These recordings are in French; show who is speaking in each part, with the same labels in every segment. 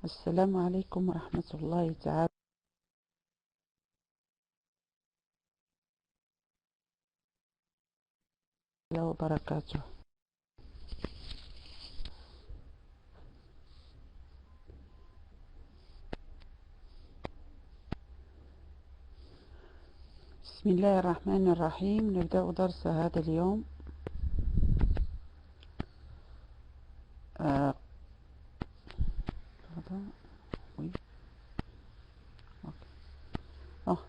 Speaker 1: السلام عليكم ورحمة الله تعالى وبركاته. بسم الله الرحمن الرحيم. نبدأ درس هذا اليوم. آه هذا- وي- أوكي.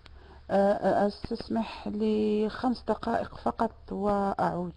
Speaker 1: آه أستسمح لي 5 دقائق فقط وأعود.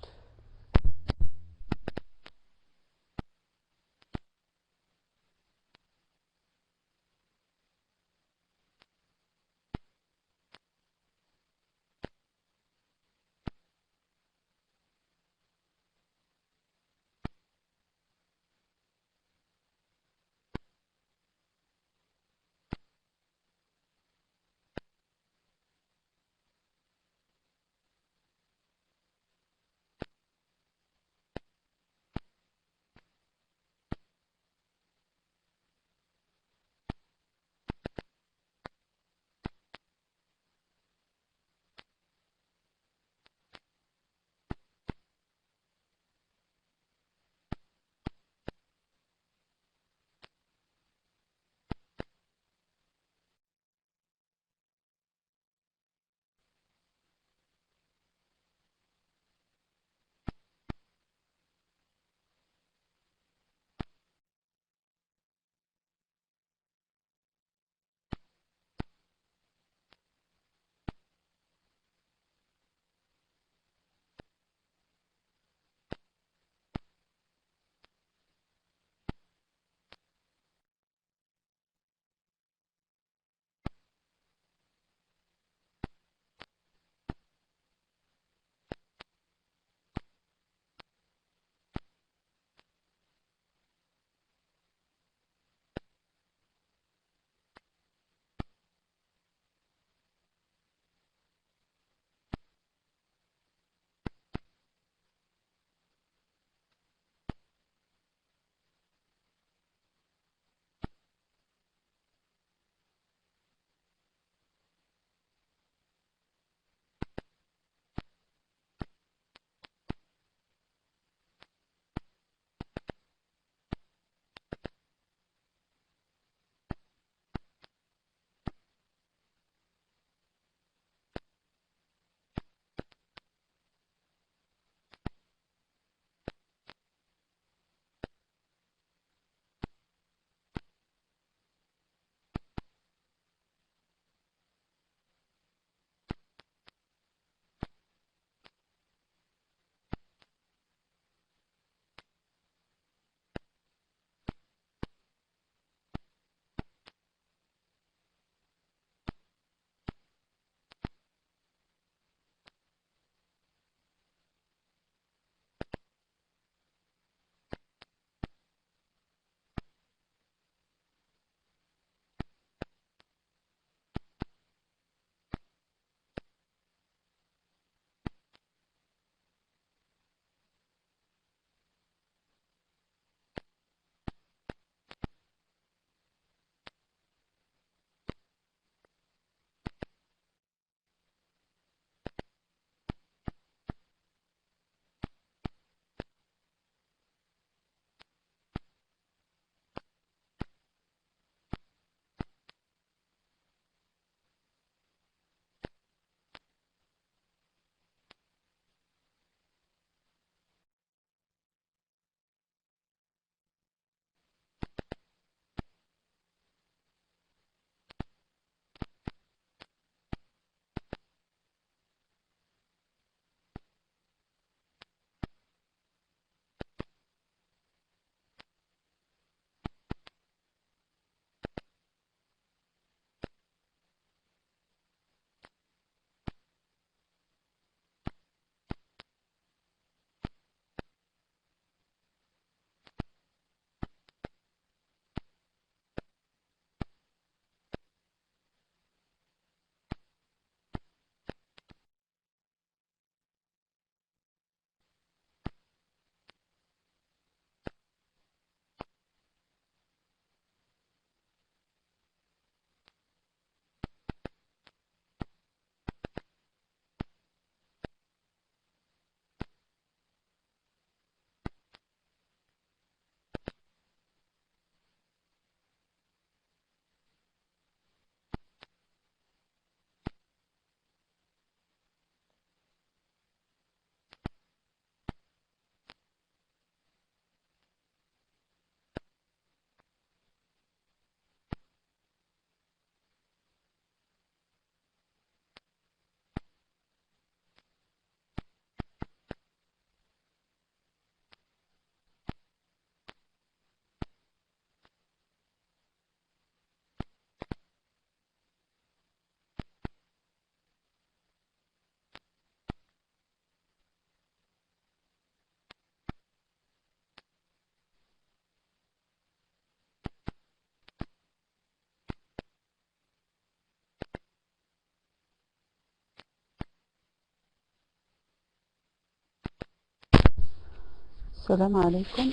Speaker 1: Salam alaikum.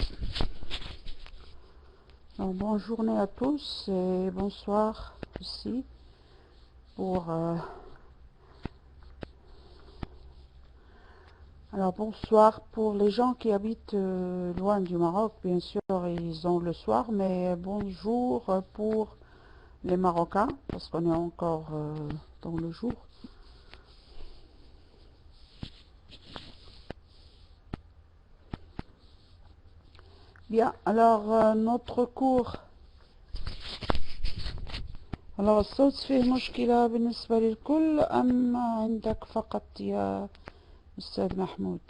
Speaker 1: Alors, bonne journée à tous et bonsoir aussi pour... alors bonsoir pour les gens qui habitent loin du Maroc, bien sûr ils ont le soir, mais bonjour pour les Marocains, parce qu'on est encore dans le jour. Bien, alors notre cours... alors الصوت فيه مشكلة بالنسبة للكل أم عندك فقط يا أستاذ محمود؟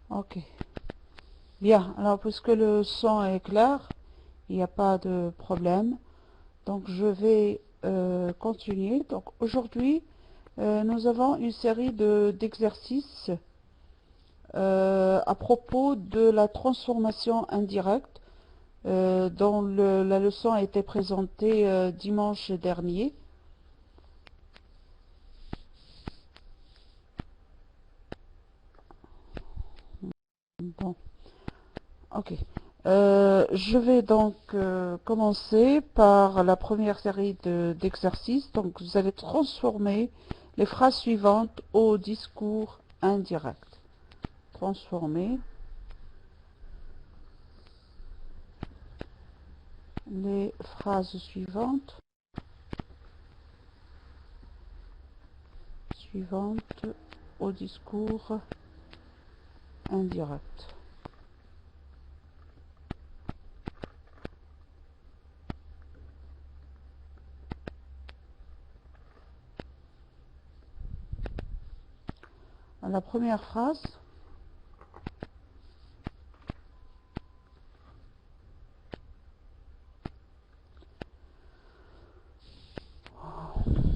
Speaker 1: Ok. Bien, alors puisque le son est clair, il n'y a pas de problème. Donc je vais continuer. Donc aujourd'hui, nous avons une série d'exercices à propos de la transformation indirecte dont la leçon a été présentée dimanche dernier. Bon, ok. Je vais donc commencer par la première série d'exercices. Donc vous allez transformer les phrases suivantes au discours indirect. Transformer les phrases suivantes au discours indirect. La première phrase,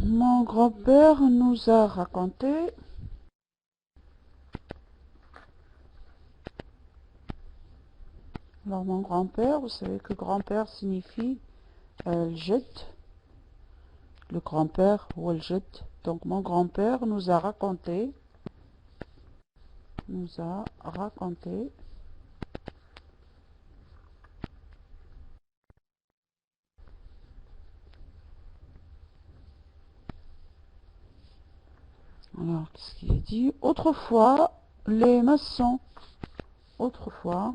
Speaker 1: mon grand-père nous a raconté. Alors mon grand-père, vous savez que grand-père signifie الجد, le grand-père ou le jed. Donc mon grand-père nous a raconté, alors qu'est-ce qu'il a dit? Autrefois, les maçons, autrefois,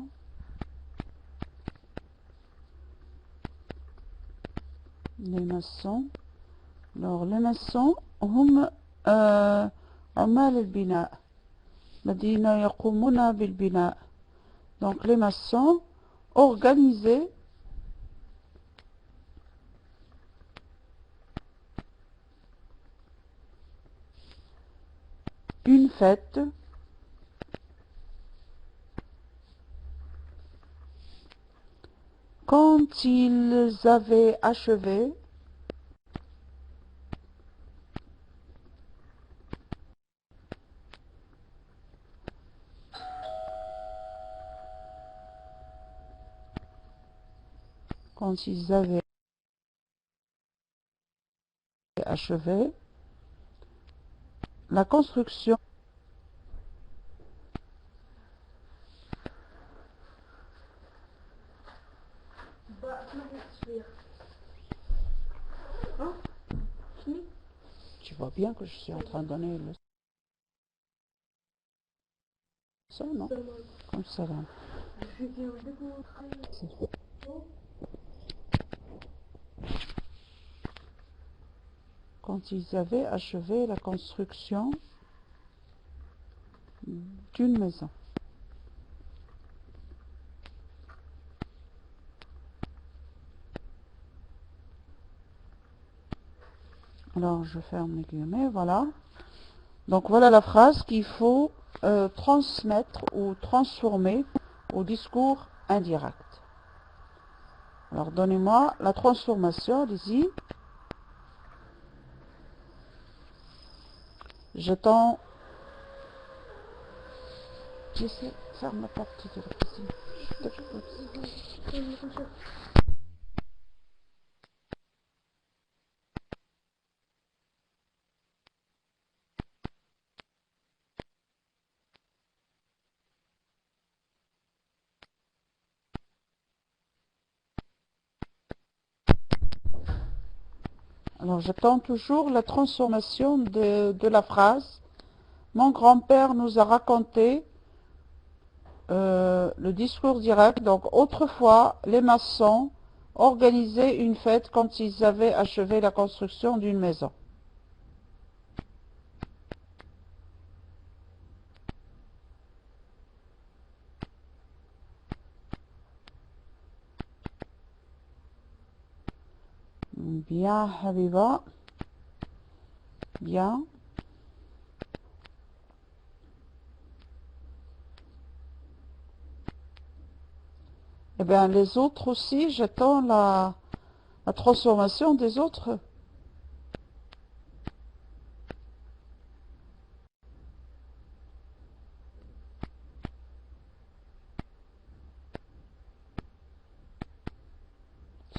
Speaker 1: les maçons, alors les maçons هم عمال البناء الذين يقومون بالبناء. Donc les maçons organisaient une fête quand ils avaient achevé la construction tu vois bien que je suis en train de donner le son, non? Comme ça là. Quand ils avaient achevé la construction d'une maison. Alors je ferme les guillemets, voilà. Donc voilà la phrase qu'il faut transmettre ou transformer au discours indirect. Alors donnez-moi la transformation, allez-y. J'attends. J'essaie de fermer la porte de la cuisine. Alors j'attends toujours la transformation de la phrase. Mon grand-père nous a raconté le discours direct. Donc autrefois, les maçons organisaient une fête quand ils avaient achevé la construction d'une maison. Bien, Habiba. Bien. Eh bien, les autres aussi, j'attends la transformation des autres.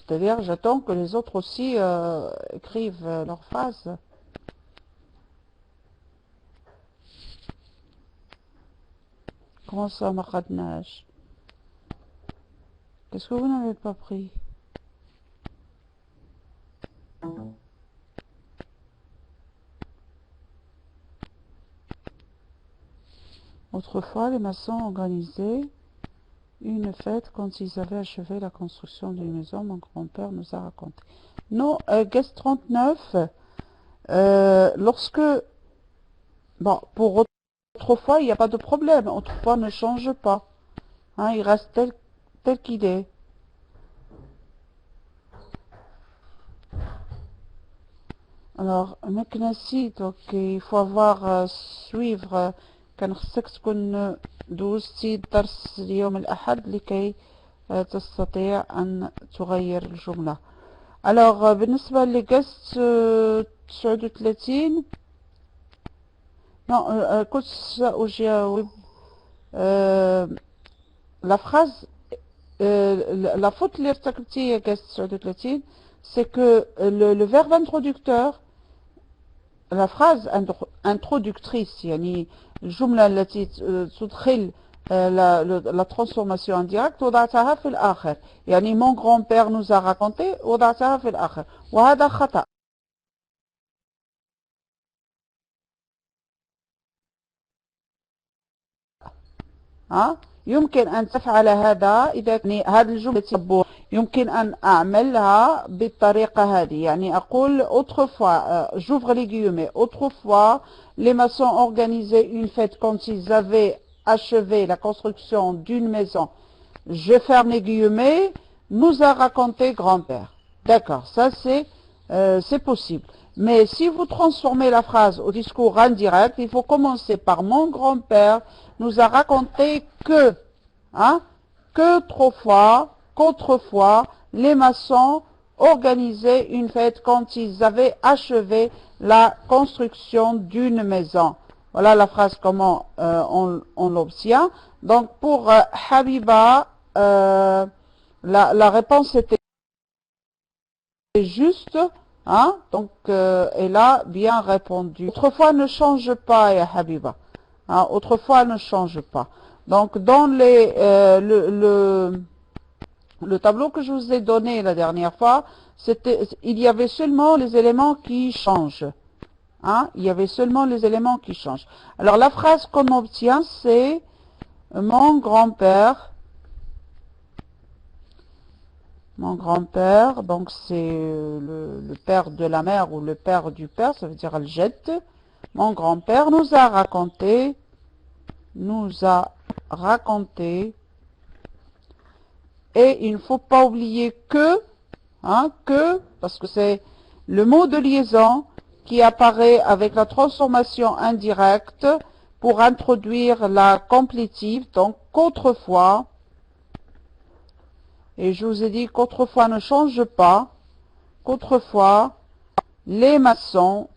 Speaker 1: C'est-à-dire, j'attends que les autres aussi écrivent leurs phrases. Comment ça, Makhadnaj? Qu'est-ce que vous n'avez pas pris? Autrefois, les maçons organisaient une fête quand ils avaient achevé la construction d'une maison. Mon grand-père nous a raconté. Non, guest 39, lorsque... Bon, pour autrefois, il n'y a pas de problème. Autrefois ne change pas. Hein, il reste tel qu'il est. Alors, Meknassi, donc il faut avoir suivre كان خصك تكون دوزتي الدرس اليوم الأحد لكي تستطيع أن تغير الجملة. Alors, بالنسبة لقست 39 non, كنت سأجاوب la phrase la faute اللي ارتكبتي يا قست 39 c'est que le verbe introducteur la phrase introductrice يعني الجملة التي تدخل la transformation en direct وضعتها في الآخر يعني mon grand-père nous a raconté وضعتها في الآخر وهذا خطأ. يمكن أن تفعل هذا إذا هذه الجملة يمكن أن أعملها بالطريقة هذه يعني أقول autrefois j'ouvre les guillemets autrefois les maçons organisaient une fête quand ils avaient achevé la construction d'une maison. Je ferme les guillemets, nous a raconté grand-père. D'accord, ça c'est possible. Mais si vous transformez la phrase au discours indirect, il faut commencer par mon grand-père nous a raconté que, qu'autrefois, les maçons organisaient une fête quand ils avaient achevé la construction d'une maison. Voilà la phrase comment on l'obtient. Donc pour Habiba, la réponse était juste. Donc elle a bien répondu. Autrefois ne change pas, ya Habiba. Autrefois ne change pas. Donc dans le tableau que je vous ai donné la dernière fois, il y avait seulement les éléments qui changent. Il y avait seulement les éléments qui changent. Alors la phrase qu'on obtient, c'est mon grand-père. Mon grand-père, donc c'est le père de la mère ou le père du père, ça veut dire al-jed. Mon grand-père nous a raconté, et il ne faut pas oublier que, parce que c'est le mot de liaison qui apparaît avec la transformation indirecte pour introduire la complétive, donc qu'autrefois, et je vous ai dit qu'autrefois ne change pas, qu'autrefois, les maçons,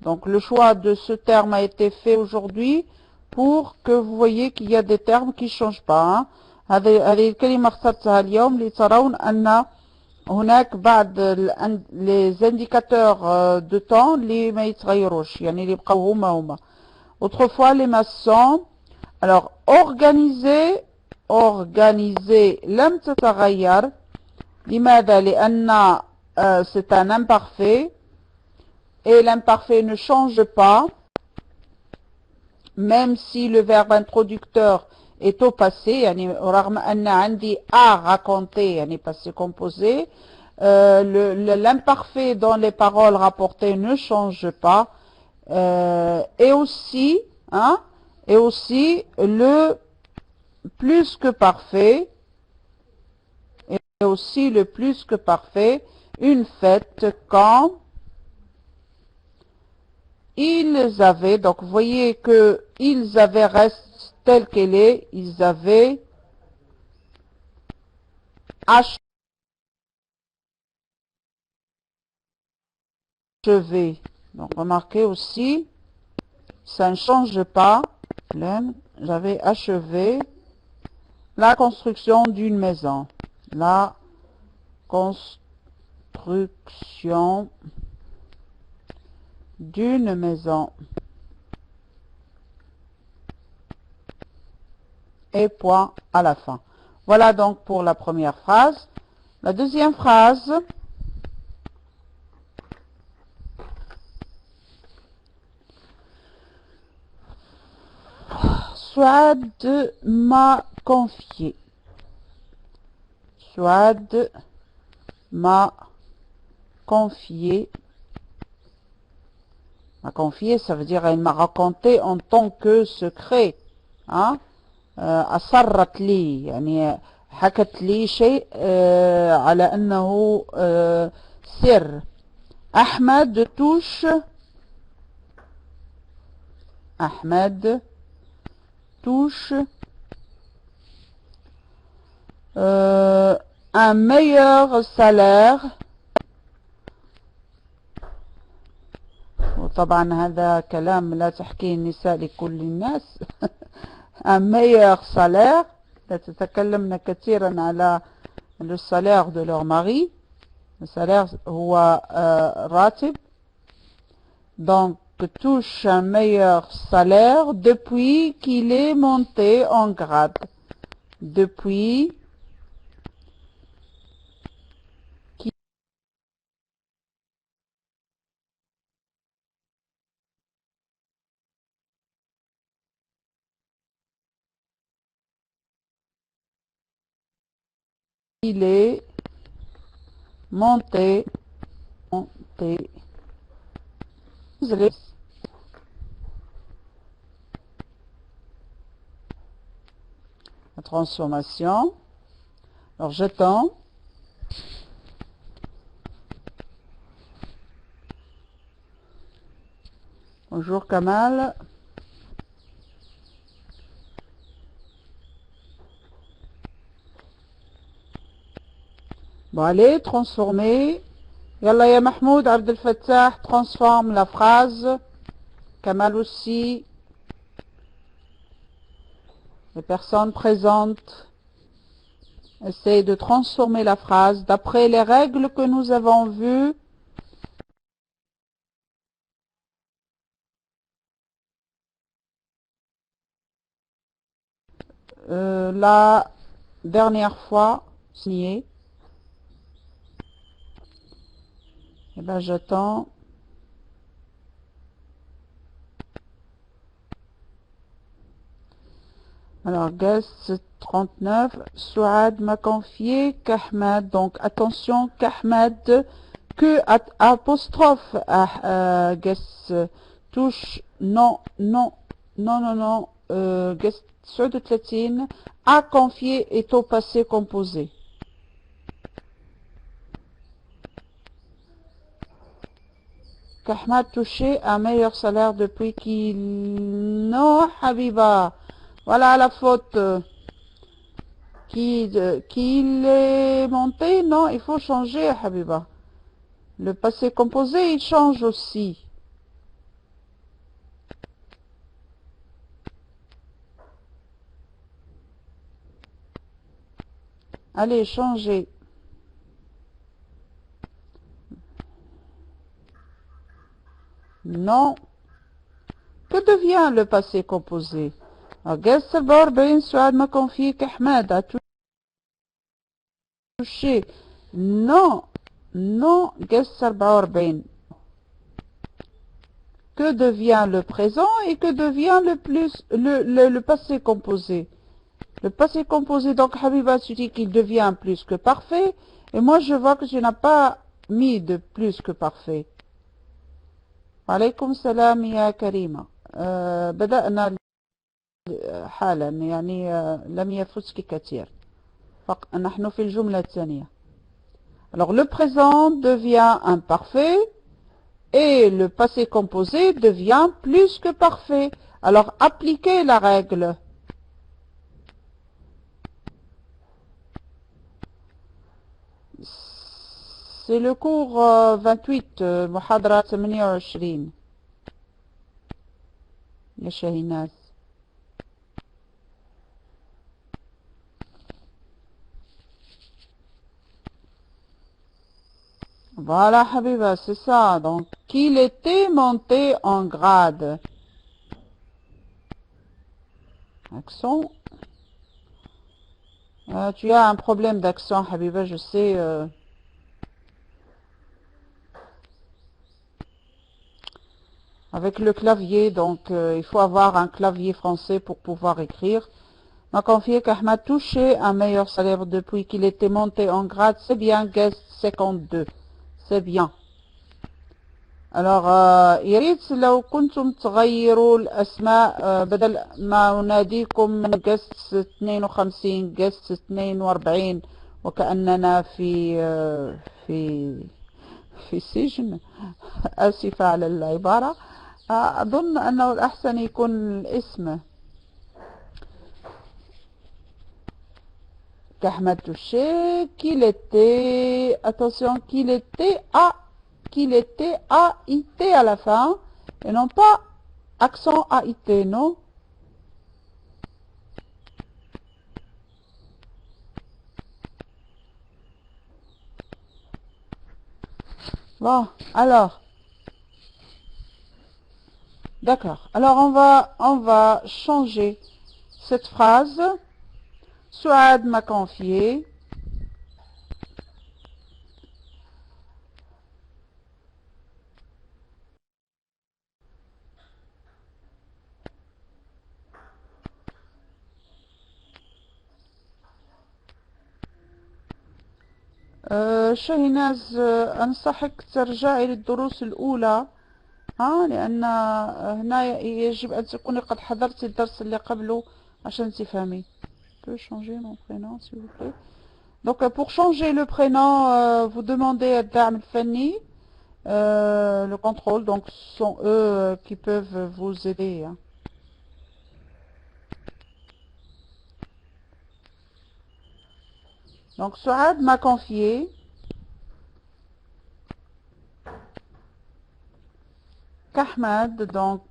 Speaker 1: donc le choix de ce terme a été fait aujourd'hui pour que vous voyez qu'il y a des termes qui ne changent pas. هذه الكلمة اخترتها اليوم لترون أن هناك بعض les indicateurs de temps اللي ما يتغيروش يعني اللي يبقاو هما. Autrefois les maçons, alors organiser لم تتغير. لماذا؟ لأن c'est un imparfait et l'imparfait ne change pas, même si le verbe introducteur est au passé, رغم أن عندي a raconté, passé composé, l'imparfait dans les paroles rapportées ne change pas, et aussi le plus que parfait, une fête quand ils avaient, donc vous voyez que ils avaient reste tel qu'elle est, ils avaient achevé. Donc remarquez aussi, ça ne change pas, j'avais achevé la construction d'une maison. La construction d'une maison. Et point à la fin. Voilà donc pour la première phrase. La deuxième phrase. Souad m'a confié. Souad m'a confié. M'a confié, ça veut dire elle m'a raconté en tant que secret. Hein? أسرت لي يعني حكت لي شيء على أنه سر. أحمد touche un meilleur salaire. وطبعا هذا كلام لا تحكيه النساء لكل الناس. un meilleur salaire. لا تتكلمن كثيرا على le salaire de leur mari. Le salaire هو راتب. Donc touche un meilleur salaire depuis qu'il est monté en grade. Depuis qu'il est monté. La transformation. Alors j'attends. Bonjour Kamal. Bon allez, transformer. Yalla ya Mahmoud, Abdel Fattah, transforme la phrase. Kamal aussi. Les personnes présentes essayent de transformer la phrase d'après les règles que nous avons vues. La dernière fois, signé. Et ben j'attends. Alors, guest 39, Souad m'a confié qu'Ahmed, donc attention qu'Ahmed, que apostrophe guest touche, non, guest sur de latine, a confié est au passé composé. Qu'Ahmed touchait un meilleur salaire depuis qu'il... Non, Habiba. Voilà la faute. Qu'il est monté, non, il faut changer, Habiba. Le passé composé, il change aussi. Allez, changez. Non. Que devient le passé composé? Guest 44, Souad m'a confié qu'Ahmed a touché. Non, Non, guest 44. Que devient le présent et que devient le passé composé? Le passé composé, donc Habiba, tu dis qu'il devient plus que parfait. Et moi, je vois que tu n'as pas mis de plus que parfait. Alaykoum salam ya Karima. بدأنا حالا يعني لم يفوتك كثير. نحن في الجملة الثانية. Alors le présent devient imparfait et le passé composé devient plus que parfait. Alors appliquez la règle. C'est le cours 28, محاضرة 28 يا شاهيناز. Voilà Habiba, c'est ça. Donc, qu'il était monté en grade. Accent. Tu as un problème d'accent Habiba, je sais. Avec le clavier, donc il faut avoir un clavier français pour pouvoir écrire. M'a confié qu'Ahmad touchait un meilleur salaire depuis qu'il était monté en grade. C'est bien, guest 52. C'est bien. Alors, يا ريت لو كنتم تغيروا الأسماء بدل ما أناديكم guest 52 guest 42 وكأننا في سجن. آسفة على العبارة. أظن أنه الأحسن يكون الاسم qu'Ahmad touchait, qu'il était, attention, qu'il était AIT à la fin, et non pas accent AIT, non? Bon, alors, d'accord. Alors on va changer cette phrase. Souad m'a confié. شاهيناز أنصحك ترجعي للدروس الأولى لأن هنا يجب أن تكوني قد حضرتي الدرس اللي قبله عشان تفهمي. peux changer mon prénom s'il vous plaît. Donc pour changer le prénom, vous demandez à Dam Fanny, le contrôle, donc ce sont eux qui peuvent vous aider. Donc Souad m'a confié qu'Ahmad, donc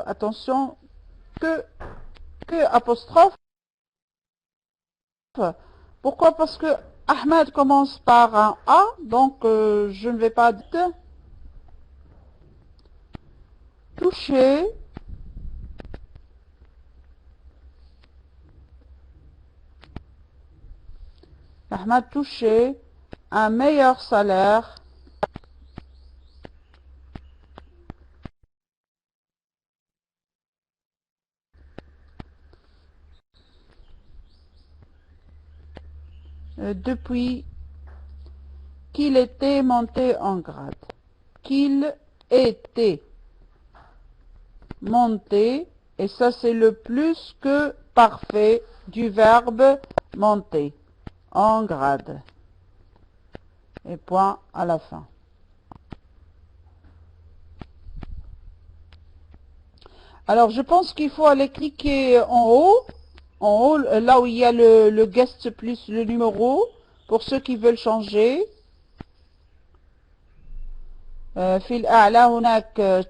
Speaker 1: attention, que apostrophe. Pourquoi? Parce que Ahmed commence par un A, donc je ne vais pas toucher Ahmed toucher un meilleur salaire depuis qu'il était monté en grade. Qu'il était monté, et ça c'est le plus que parfait du verbe monter en grade. Et point à la fin. Alors je pense qu'il faut aller cliquer en haut, là où il y a le guest plus le numéro, pour ceux qui veulent changer. في الأعلى هناك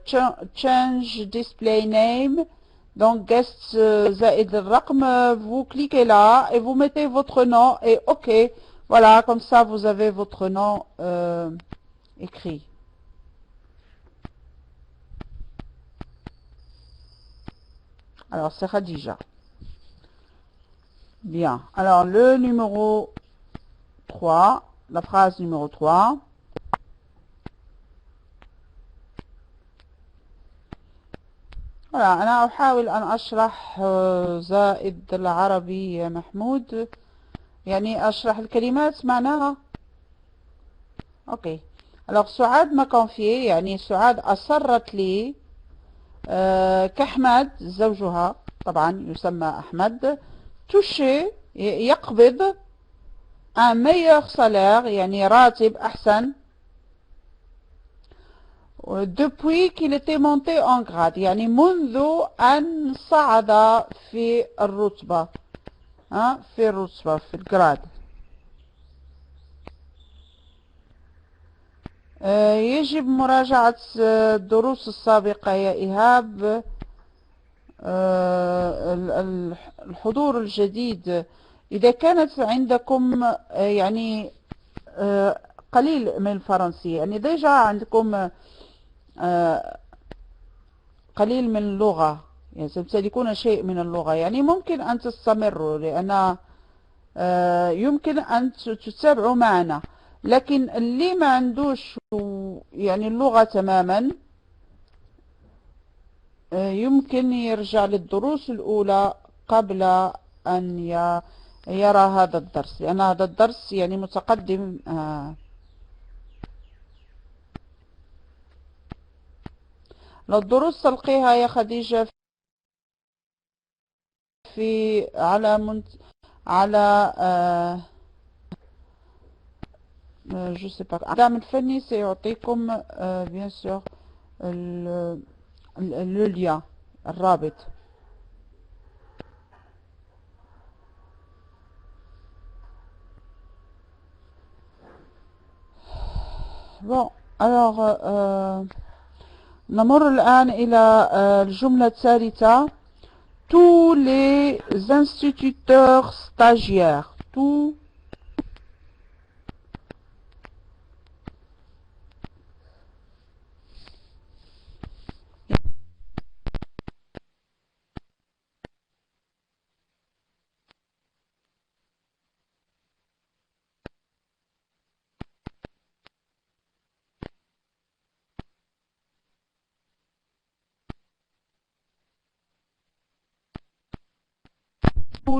Speaker 1: change display name, donc guest زائد الرقم, vous cliquez là et vous mettez votre nom et OK, voilà, comme ça vous avez votre nom écrit. Alors c'est Khadija. Bien, alors le numéro 3, la phrase numéro 3. أنا أحاول أن أشرح زائد العربي يا محمود، يعني أشرح الكلمات معناها. أوكي. alors سعاد m'a confié، يعني سعاد أصرت لي كأحمد زوجها طبعا يسمى أحمد toucher يقبض un meilleur salaire، يعني راتب أحسن depuis qu'il était monté en grade، يعني منذ أن صعد في الرتبة، في الرتبة في الجراد. يجب مراجعة الدروس السابقة يا إيهاب. الحضور الجديد إذا كانت عندكم يعني قليل من الفرنسية، يعني ديجا عندكم قليل من اللغة، يعني تمتلكون شيء من اللغة، يعني ممكن أن تستمروا، لأن يمكن أن تتابعوا معنا. لكن اللي ما عندوش يعني اللغة تماما يمكن يرجع للدروس الأولى قبل أن يرى هذا الدرس، لأن هذا الدرس يعني متقدم. لو الدروس تلقيها يا خديجة في على جو سي با الدعم الفني سيعطيكم بيان سور لو ليان الرابط. bon alors نمر الآن إلى الجملة الثالثة. tous les instituteurs stagiaires. tous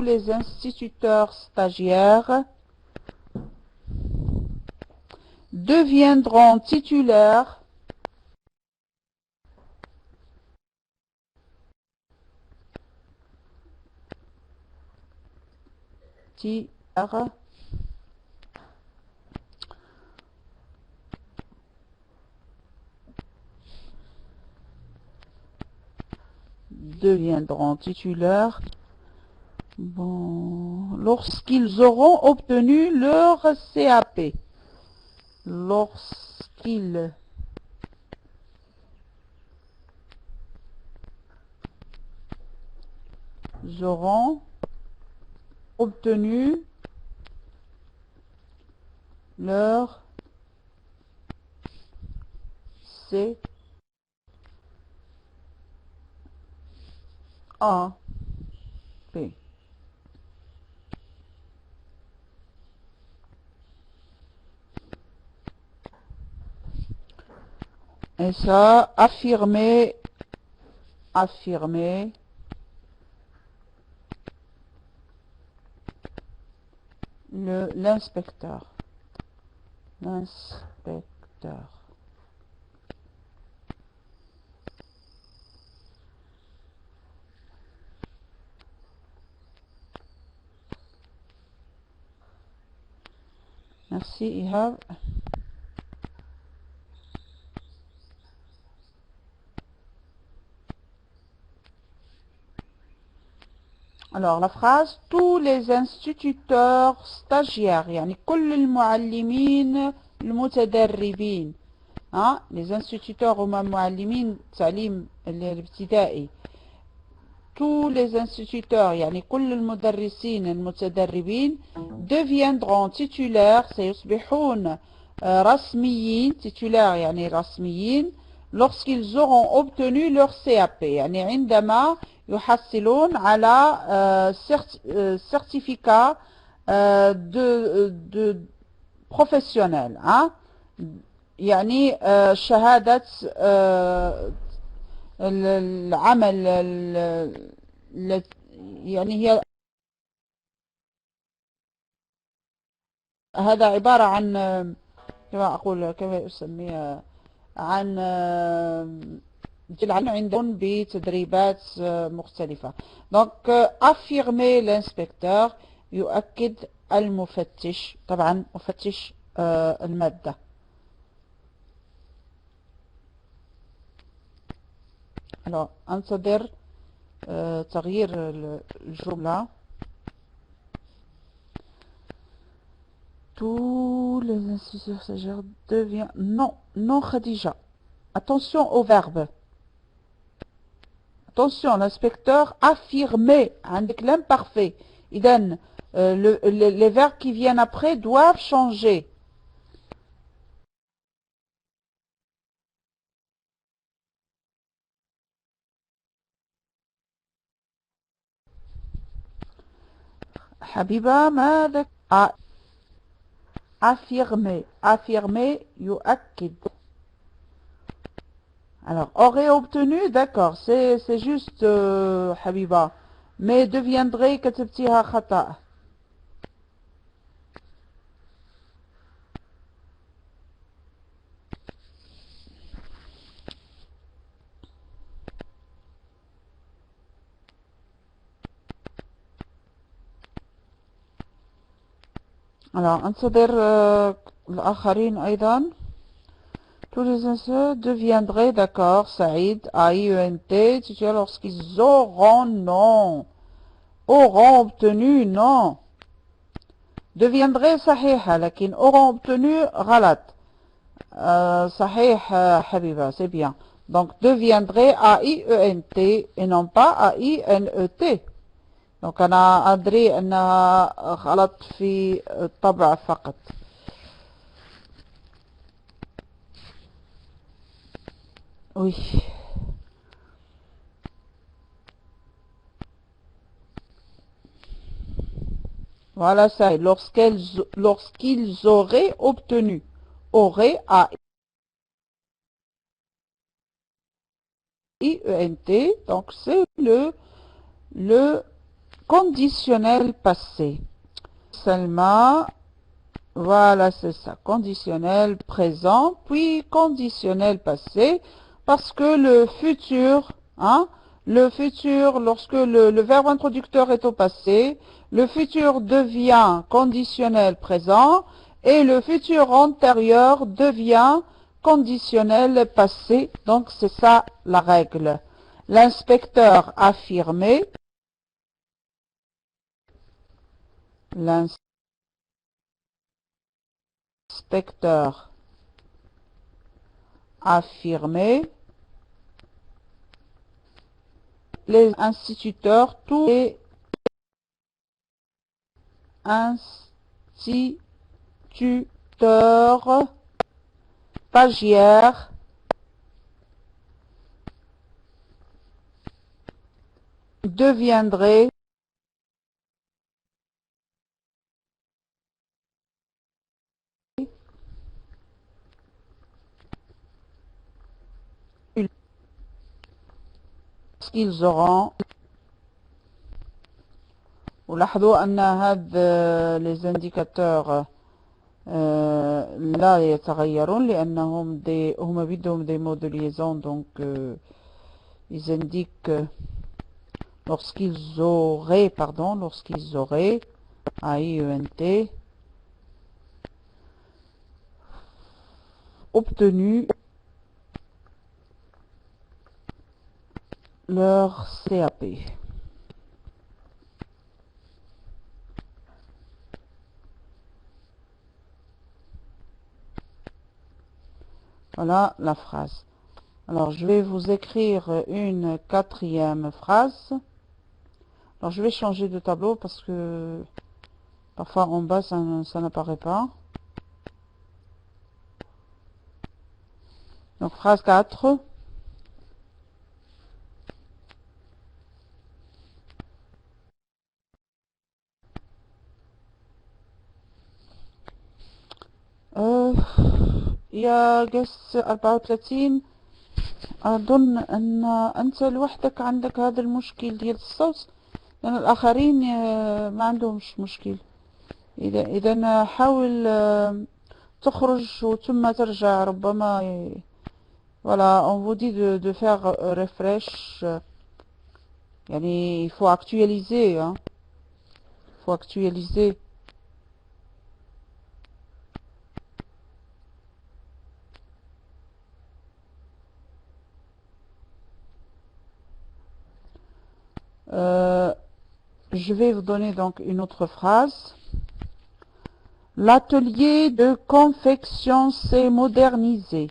Speaker 1: les instituteurs stagiaires deviendront titulaires bon, lorsqu'ils auront obtenu leur CAP. Lorsqu'ils auront obtenu leur CAP. Et ça, affirmer l'inspecteur. Merci Ihab. Alors la phrase tous les instituteurs stagiaires، يعني كل المعلمين المتدربين. les instituteurs هما معلمين التعليم الابتدائي. tous les instituteurs يعني كل المدرسين المتدربين deviendront titulaires سيصبحون رسميين. titulaires يعني رسميين lorsqu'ils auront obtenu leur CAP، يعني عندما يحصلون على certificat de professionnel, hein. يعني شهادة العمل يعني هي هذا عبارة عن كما أقول كما أسميها عن العلم عندهم بتدريبات مختلفة. donc affirmer l'inspecteur يؤكد المفتش، طبعا مفتش المادة. alors انتظر تغيير الجملة. tous les instituteurs stagiaires deviennent non Khadija, attention au verbe. Attention, l'inspecteur affirmé, عندك l'imparfait. إذن les verbes qui viennent après doivent changer. حبيبة ماذا affirmer يؤكد. alors aurait obtenu, d'accord, c'est juste حبيبة, mais deviendrait كتبتيها خطأ. alors انتظر الآخرين أيضا. tous les instituteurs deviendraient, d'accord, Saïd, A-I-E-N-T, lorsqu'ils auront, non, auront obtenu, non, deviendraient صحيحة, لكن auront obtenu غلط. صحيح حبيبة, c'est bien. donc deviendrait A-I-E-N-T et non pas A-I-N-E-T. donc أنا أدري أنها غلط في الطبع فقط. oui. voilà ça, lorsqu'ils auraient obtenu, aurait A I E N T, donc c'est le conditionnel passé. Selma, voilà c'est ça, conditionnel présent, puis conditionnel passé, parce que le futur, hein, le futur, lorsque le verbe introducteur est au passé, le futur devient conditionnel présent et le futur antérieur devient conditionnel passé. donc c'est ça la règle. L'inspecteur affirmé, l'inspecteur affirmé, les instituteurs, tous les instituteurs, stagiaires, deviendraient qu'ils auront. ولاحظوا أن هذا les indicateurs لا يتغيرون لأنهم هم بدهم des mots de liaison, donc ils indiquent lorsqu'ils auraient, A-I-E-N-T, obtenu leur CAP. Voilà la phrase. Alors je vais vous écrire une quatrième phrase. Alors je vais changer de tableau parce que parfois en bas ça n'apparaît pas. donc phrase 4. يا قس 34. أظن أن أنت لوحدك عندك هذا المشكل ديال الصوت، لأن الآخرين ما عندهمش مشكل. إذا حاول تخرج وثم ترجع ربما voilà, on vous dit de faire refresh. يعني il faut actualiser, hein. Il faut actualiser. Je vais vous donner donc une autre phrase. L'atelier de confection s'est modernisé.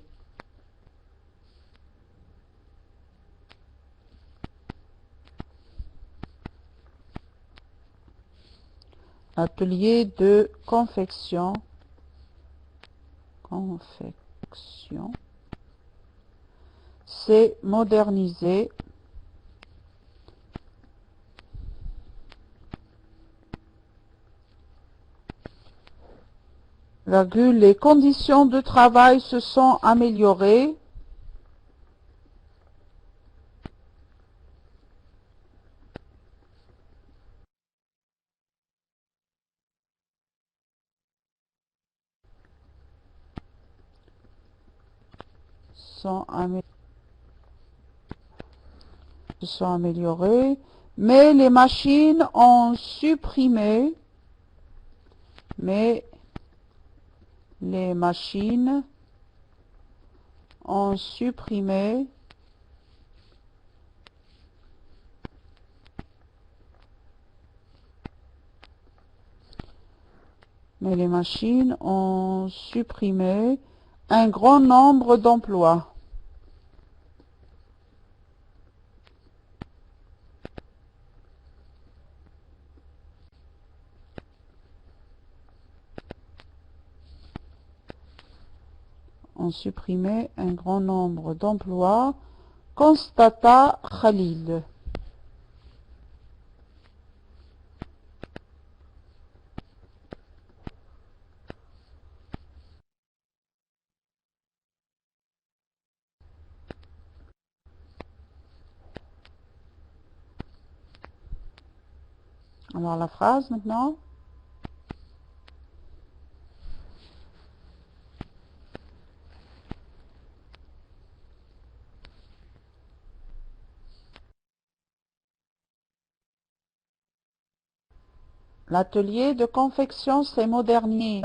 Speaker 1: Atelier de confection s'est modernisé. Les conditions de travail se sont améliorées. Se sont améliorées, mais les machines ont supprimé, les machines ont supprimé un grand nombre d'emplois. Constata Khalil. Alors la phrase maintenant. L'atelier de confection s'est modernisé.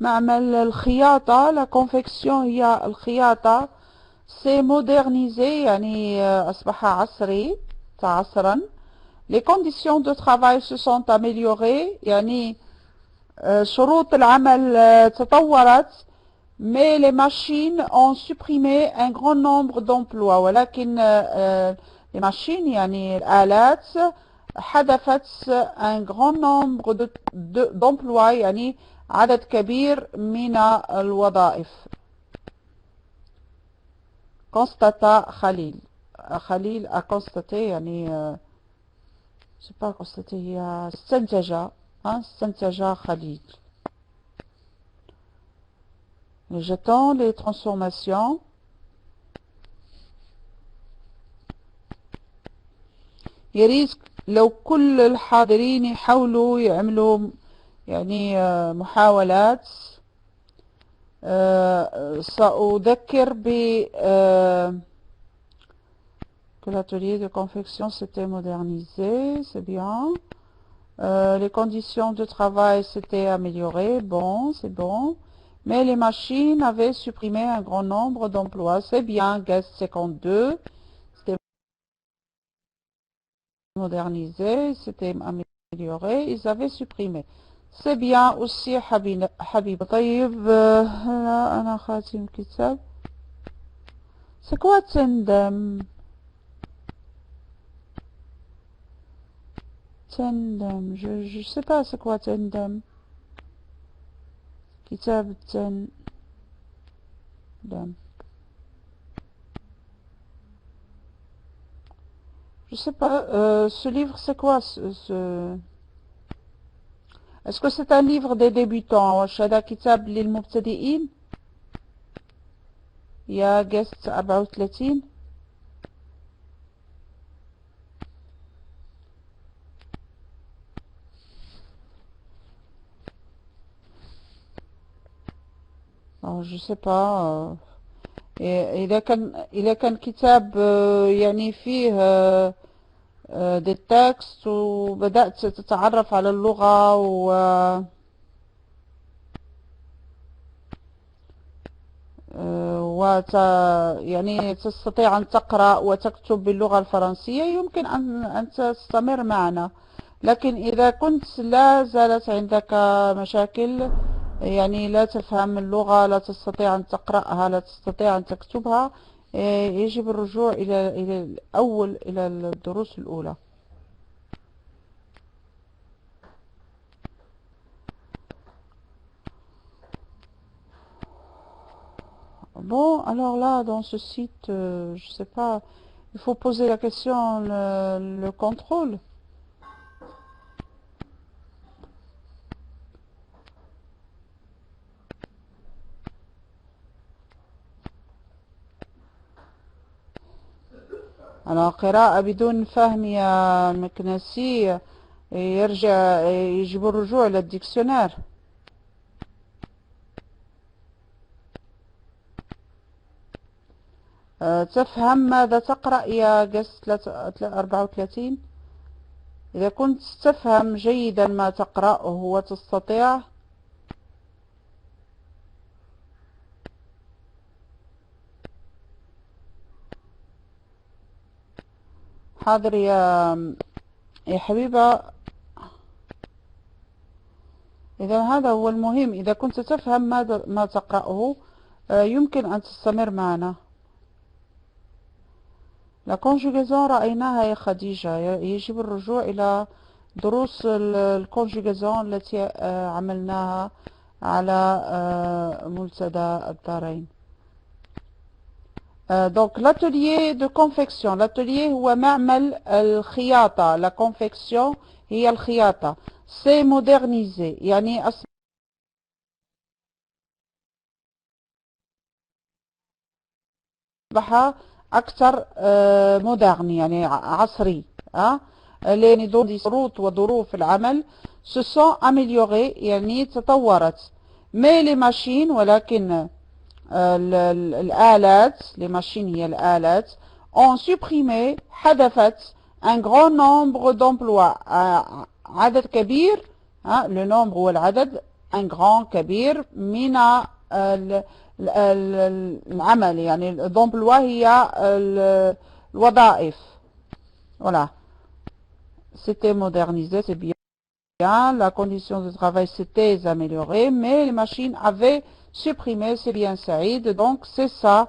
Speaker 1: معمل الخياطة. La confection هي الخياطة. s'est modernisé يعني أصبح عصري عصرا. Les conditions de travail se sont améliorées يعني شروط العمل تطورت. Mais les machines ont supprimé un grand nombre d'emplois. ولكن les machines يعني الآلات حذفت un grand nombre d'emplois يعني عدد كبير من الوظائف. Constata Khalil. Khalil a constaté يعني c'est pas constaté, هي استنتج استنتج خليل. J'attends les transformations. يريد لو كل الحاضرين يحاولوا يعملوا يعني محاولات. سأذكر ب que l'atelier de confection s'était modernisé, c'est bien. Les conditions de travail s'étaient améliorées, bon, c'est bon. Mais les machines avaient supprimé un grand nombre d'emplois, c'est bien. Guest 52, c'était modernisé, c'était amélioré, ils avaient supprimé. C'est bien aussi حبيب. طيب هلا أنا خاتم كتاب. C'est quoi تندم؟ تندم. Je sais pas c'est quoi تندم. كتاب تندم. Je sais pas, ce livre c'est quoi ce... Est-ce que c'est un livre des débutants? واش هذا كتاب للمبتدئين؟ يا جست 34. je sais pas. إذا كان كتاب يعني فيه دي تكست وبدأت تتعرف على اللغة يعني تستطيع أن تقرأ وتكتب باللغة الفرنسية، يمكن أن تستمر معنا. لكن إذا كنت لا زالت عندك مشاكل، يعني لا تفهم اللغة، لا تستطيع أن تقرأها، لا تستطيع أن تكتبها، يجب الرجوع إلى الدروس الأولى. Bon, alors là, dans ce site, je sais pas, il faut poser la question, le contrôle. Alors قراءة بدون فهم يا مكنسي يجب الرجوع إلى الديكسيونير. تفهم ماذا تقرأ يا جس 34؟ إذا كنت تفهم جيدا ما تقرأه وتستطيع حاضر يا حبيبة. إذا هذا هو المهم، إذا كنت تفهم ما تقرأه يمكن أن تستمر معنا. لا كونجوغيزون رأيناها يا خديجة، يجب الرجوع إلى دروس الكونجوغيزون التي عملناها على منتدى الدارين. Donc l'atelier de confection، l'atelier هو معمل الخياطة، la confection هي الخياطة. c'est modernisé، يعني أصبح أكثر مودرن، يعني عصري. les شروط وظروف العمل se sont améliorées، يعني تطورت. mais les machines، ولكن الآلات، les machines هي الآلات، ont supprimé، حذفت un grand nombre d'emplois، عدد كبير، le nombre هو العدد، un grand كبير من العمل، يعني d'emploi هي الوظائف. voilà. C'était modernisé, c'est bien. La condition de travail s'était améliorée, mais les machines avaient supprimé, c'est bien Saïd. Donc c'est ça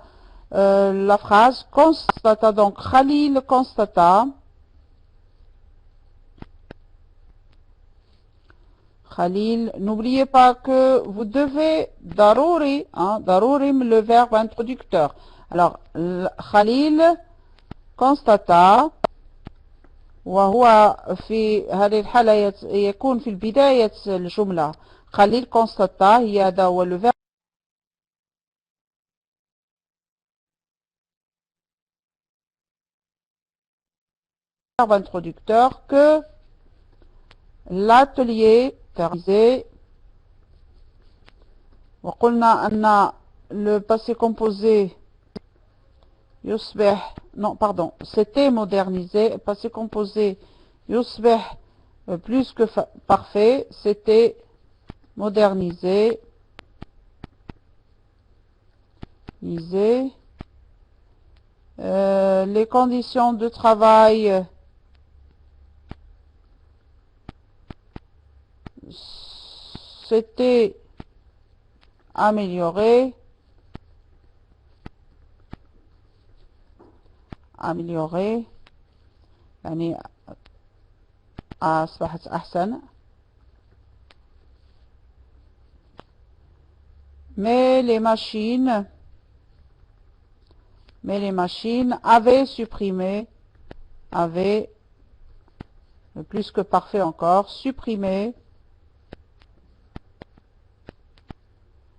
Speaker 1: la phrase. Constata, donc Khalil constata. Khalil, n'oubliez pas que vous devez darouri, darourim, le verbe introducteur. Alors Khalil constata، وهو في هذه الحالة يكون في بداية الجملة. خليل constata هي هذا هو le verbe introducteur que l'atelier terminé. وقلنا أن le passé composé يصبح، non pardon, c'était modernisé. Passé composé يصبح plus que parfait, c'était modernisé. Les conditions de travail s'étaient améliorées. يعني أصبحت أحسن. mais les machines avaient supprimé, avaient plus que parfait encore, supprimé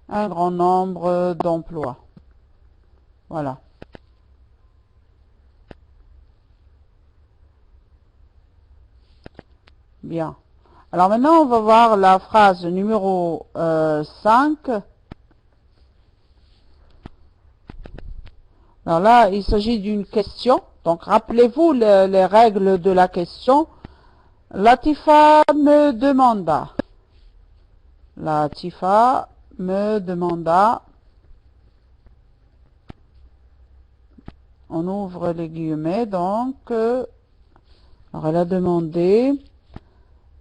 Speaker 1: un grand nombre d'emplois. Voilà. Bien. Alors maintenant, on va voir la phrase numéro 5. Alors là, il s'agit d'une question. Donc, rappelez-vous les règles de la question. Latifa me demanda. Latifa me demanda. On ouvre les guillemets, donc. Alors, elle a demandé.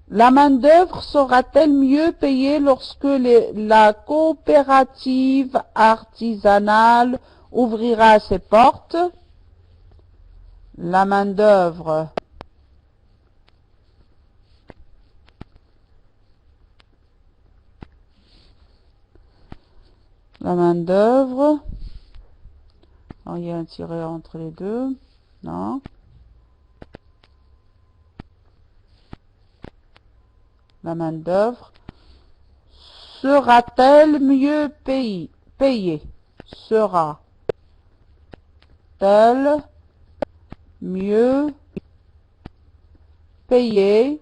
Speaker 1: La main-d'œuvre sera-t-elle mieux payée lorsque la coopérative artisanale ouvrira ses portes? La main-d'œuvre oh, il y a un tiret entre les deux, non. La main-d'œuvre sera-t-elle mieux payée? Sera-t-elle mieux payée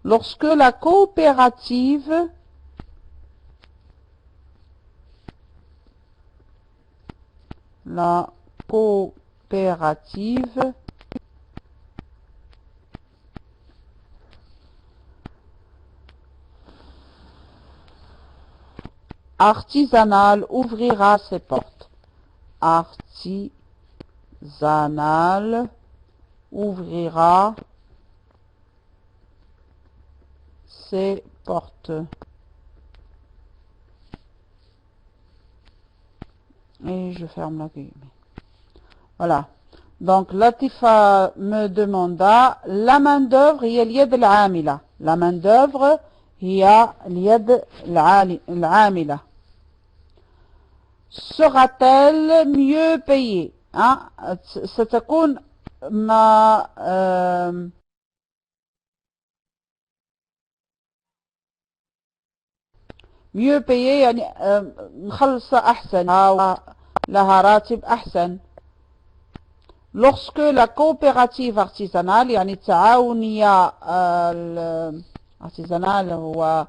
Speaker 1: lorsque la coopérative artisanale ouvrira ses portes. Artisanale ouvrira ses portes. Et je ferme la guillemets. Voilà. Donc, Latifa me demanda, la main-d'œuvre, هي اليد العاملة. La main-d'œuvre, هي اليد العاملة. Sera-t-elle mieux payée? Hein? ستكون ما mieux payée يعني مخلصة أحسن أو لها راتب أحسن. Lorsque la coopérative artisanale يعني التعاونية الارتيزانال هو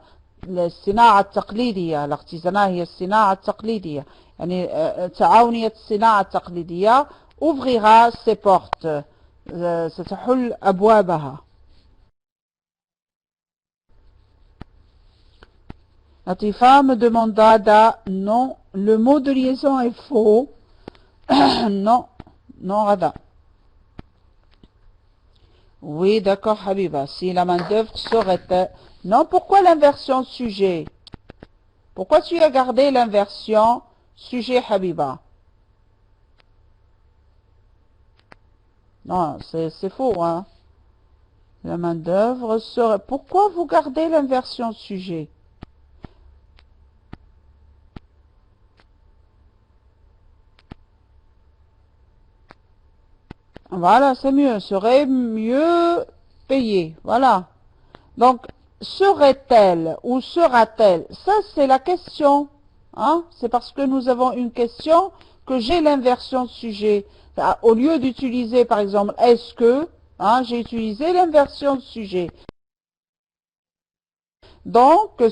Speaker 1: الصناعة التقليدية. الارتيزانال هي الصناعة التقليدية يعني تعاونية الصناعة التقليدية ouvrira ses portes ستحل أبوابها. Latifa me demanda non, le mot de liaison est faux. Non, non Rada. Oui, d'accord Habiba. Si la main-d'œuvre serait... Non, pourquoi l'inversion sujet? Pourquoi tu as gardé l'inversion sujet Habiba? Non, c'est faux, hein. La main-d'œuvre serait... Pourquoi vous gardez l'inversion sujet? Voilà, c'est mieux. Serait mieux payé. Voilà. Donc, serait-elle ou sera-t-elle? Ça, c'est la question. Hein? C'est parce que nous avons une question que j'ai l'inversion de sujet. Au lieu d'utiliser, par exemple, est-ce que, hein, j'ai utilisé l'inversion de sujet. Donc,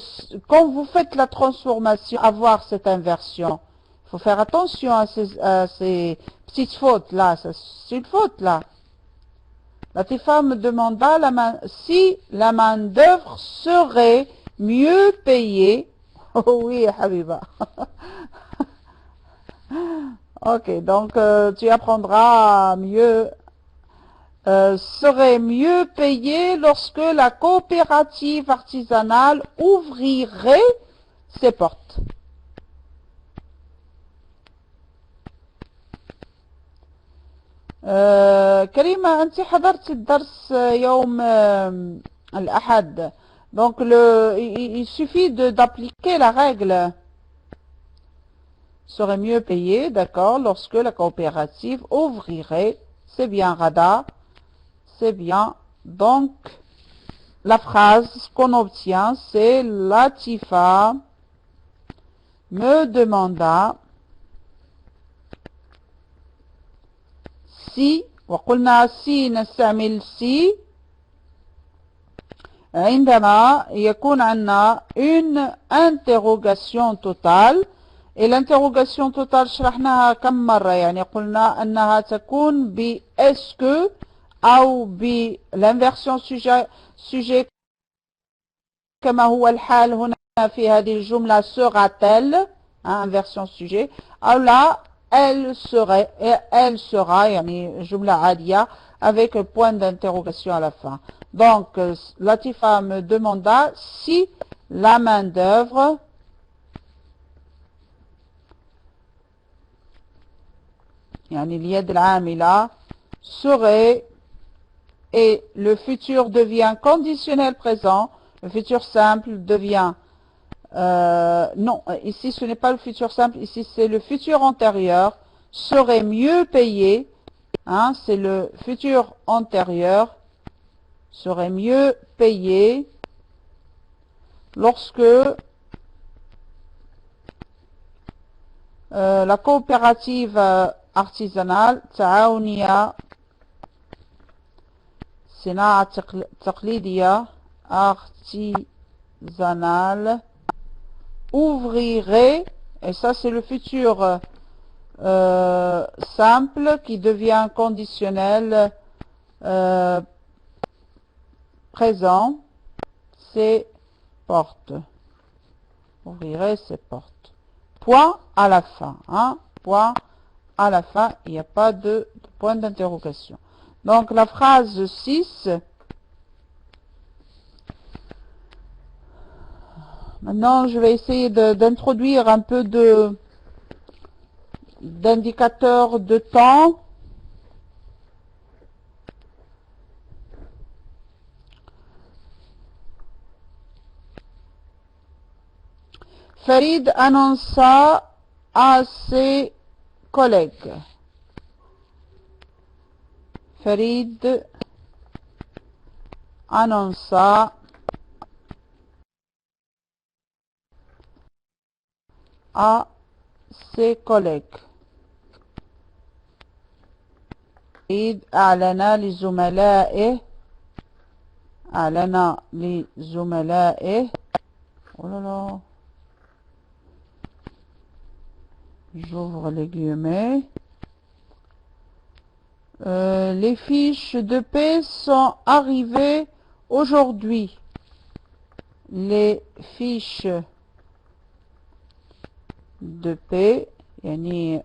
Speaker 1: quand vous faites la transformation, avoir cette inversion, il faut faire attention à ces petites fautes-là. C'est une faute, là. Latifa me demanda si la main-d'œuvre serait mieux payée. Oh oui, Habiba. Ok, donc tu apprendras à mieux. Serait mieux payée lorsque la coopérative artisanale ouvrirait ses portes. كريمة أنت حضرت الدرس يوم الأحد. Donc il suffit d'appliquer la règle. Serait mieux payé, d'accord, lorsque la coopérative ouvrirait C'est bien, Rada. C'est bien. Donc, la phrase qu'on obtient, c'est Latifa me demanda si, وقلنا si نستعمل si عندما يكون عندنا une interrogation totale. et l'interrogation totale شرحناها كم مرة، يعني قلنا أنها تكون ب est-ce que أو ب l'inversion sujet كما هو الحال هنا في هذه الجملة sera-t-elle inversion sujet أو لا elle sera يعني جملة عادية avec point d'interrogation à la fin. Donc Latifa me demanda si la main d'œuvre يعني اليد العاملة serait, et le futur devient conditionnel présent, le futur simple devient non, ici ce n'est pas le futur simple, ici c'est le futur antérieur, serait mieux payé, hein, c'est le futur antérieur, serait mieux payé lorsque la coopérative artisanale تعاونية صناعة تقليدية artisanale ouvrirait, et ça c'est le futur simple qui devient conditionnel présent, ses portes. Ouvrirait ses portes. Point à la fin. Hein? Point à la fin. Il n'y a pas de point d'interrogation. Donc la phrase 6. Maintenant, je vais essayer d'introduire un peu d'indicateurs de temps. Farid annonça à ses collègues. Farid annonça à ses collègues. فريد أعلن لزملائه oh là là, j'ouvre les guillemets. Les fiches de paie sont arrivées aujourd'hui. Les fiches de paie يعني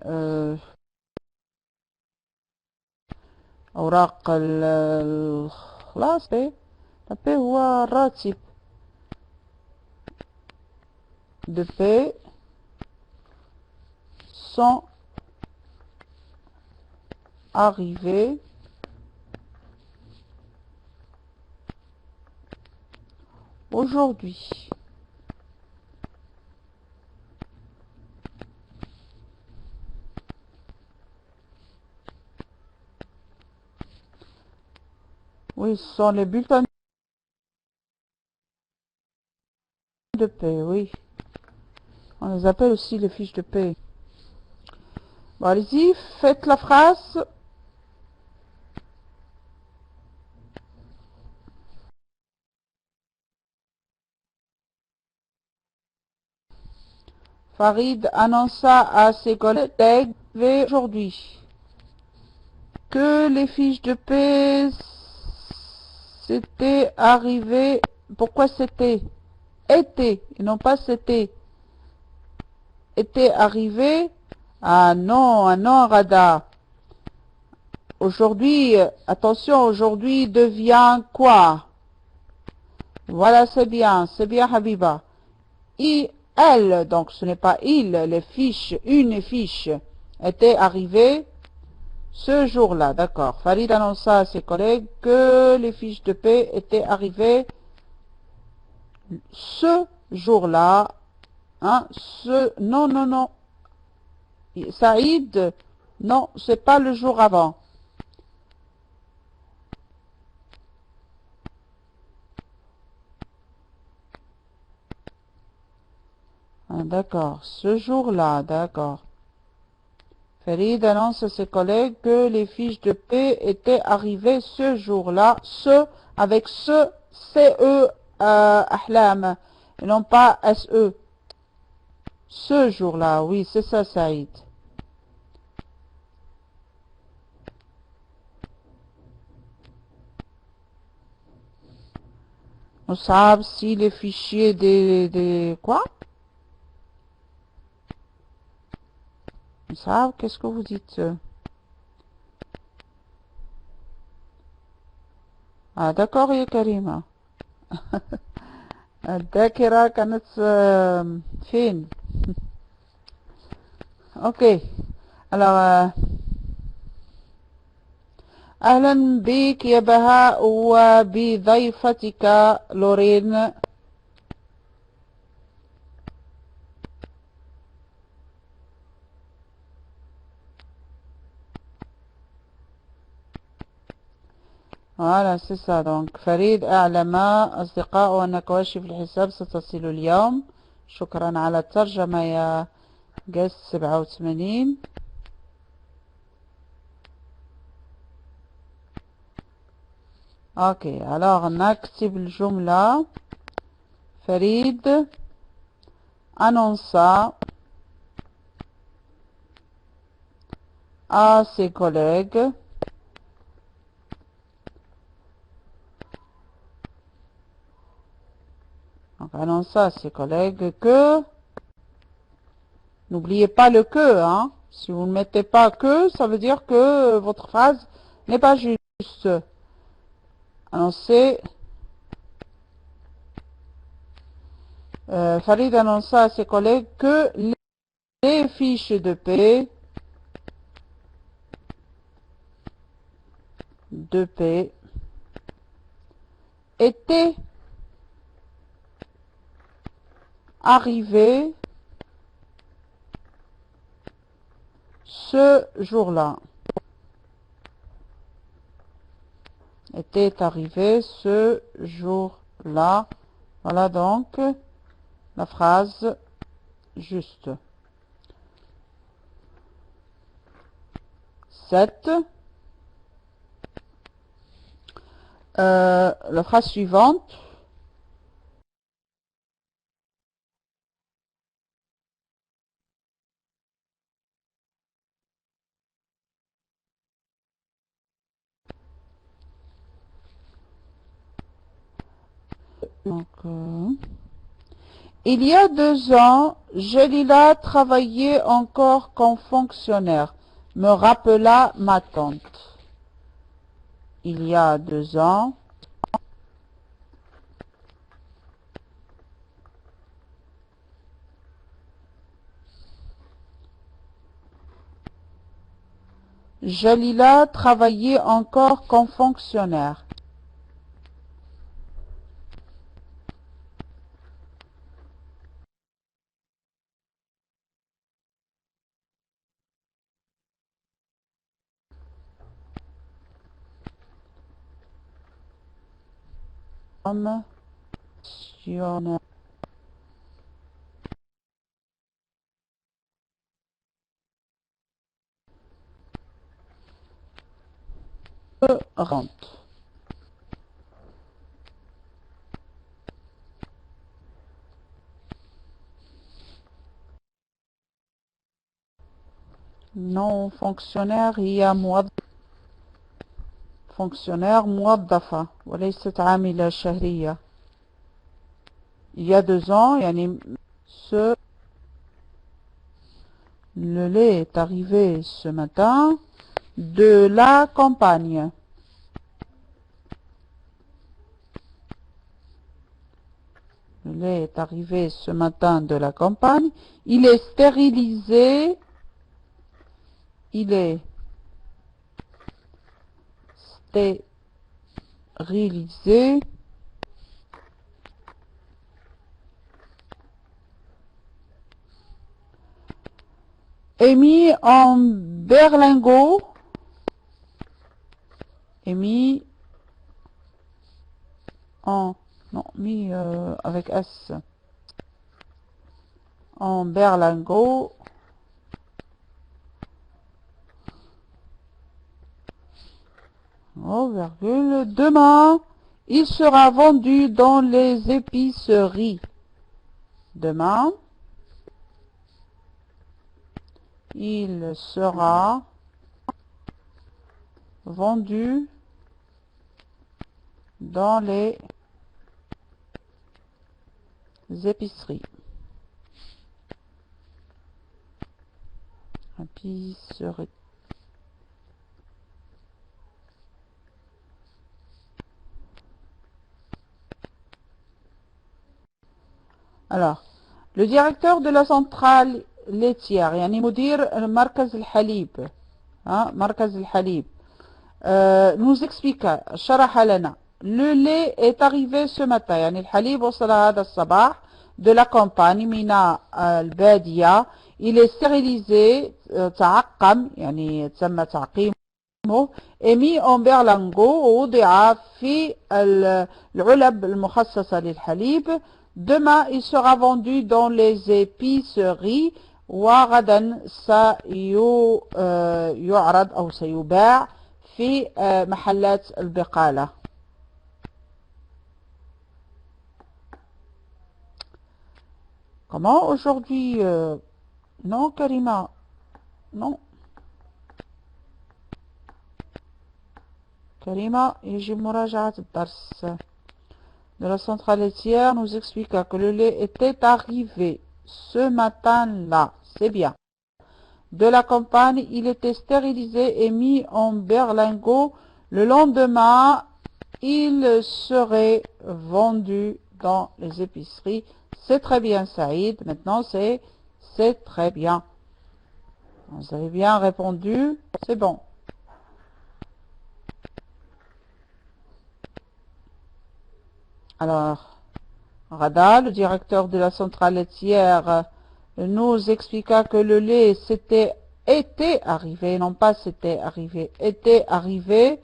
Speaker 1: أوراق الخلاص paie. La paie هو الراتب de paie sont arrivés aujourd'hui. Oui, ce sont les bulletins de paie, oui. On les appelle aussi les fiches de paie. Bon, allez-y, faites la phrase. Farid annonça à ses collègues aujourd'hui que les fiches de paie c'était arrivé. Pourquoi c'était été et non pas c'était était arrivé? Ah non, Rada. Aujourd'hui, attention, aujourd'hui devient quoi? Voilà, c'est bien, Habiba. Elle, donc ce n'est pas il, les fiches, une fiche était arrivée ce jour-là, d'accord. Farid annonça à ses collègues que les fiches de paie étaient arrivées ce jour-là. Hein, non. Saïd, non, c'est pas le jour avant. Ah, d'accord. Ce jour-là, d'accord. Farid annonce à ses collègues que les fiches de paie étaient arrivées ce jour-là. Ce, avec ce, C-E, Ahlam, et non pas S-E. Ce jour-là, oui, c'est ça, Saïd. On sait si les fichiers des quoi? On sait, qu'est-ce que vous dites? Ah, d'accord, يا كريمة. الذاكرة كانت فين؟ اوكي. alors أهلا بك يا بهاء وبضيفتك لورين. voilà c'est ça. donc فريد أعلم أصدقاء أن كواشف الحساب ستصل اليوم. شكرا على الترجمة يا جس 87. اوكي alors نكتب الجملة. فريد annonça à ses collègues donc annonça à ses collègues que n'oubliez pas le que, hein. Si vous ne mettez pas que, ça veut dire que votre phrase n'est pas juste. Annoncer. Farid annonça à ses collègues que les fiches de paie étaient arrivées ce jour-là. Était arrivé ce jour-là. Voilà donc la phrase juste. 7. La phrase suivante. Donc, il y a 2 ans, Jalila travaillait encore comme fonctionnaire, me rappela ma tante. Il y a 2 ans, Jalila travaillait encore comme fonctionnaire. Comme fonctionnaire. Rentre. Non fonctionnaire هي fonctionnaire موظفة وليست عاملة شهرية. Il y a 2 ans, يعني le lait est arrivé ce matin de la campagne. Le lait est arrivé ce matin de la campagne. Il est stérilisé. Il est stérilisé. Et mis en berlingot. Et mis en... Non, mis avec S. en berlingot oh, virgule, demain, il sera vendu dans les épiceries. Demain, il sera vendu dans les épiceries. Épicerie. Alors, le directeur de la centrale laitière, يعني مدير مركز الحليب, مركز الحليب, nous expliqua, شرح لنا, le lait est arrivé ce matin, يعني الحليب وصل هذا الصباح de la campagne من البادية, il est stérilisé, تعقم, يعني تسمى تعقيمه, et mis en berlingot, ووضع في العلب المخصصة للحليب. Demain, il sera vendu dans les épiceries. وغدا سيعرض أو سيباع في محلات البقالة. Comment aujourd'hui non, Karima. Non. Karima, يجب مراجعة الدرس. De la centrale laitière nous expliqua que le lait était arrivé ce matin-là. C'est bien. De la campagne, il était stérilisé et mis en berlingot. Le lendemain, il serait vendu dans les épiceries. C'est très bien, Saïd. Maintenant, c'est très bien. Vous avez bien répondu. C'est bon. Alors, Rada, le directeur de la centrale laitière, nous expliqua que le lait était arrivé, non pas c'était arrivé, était arrivé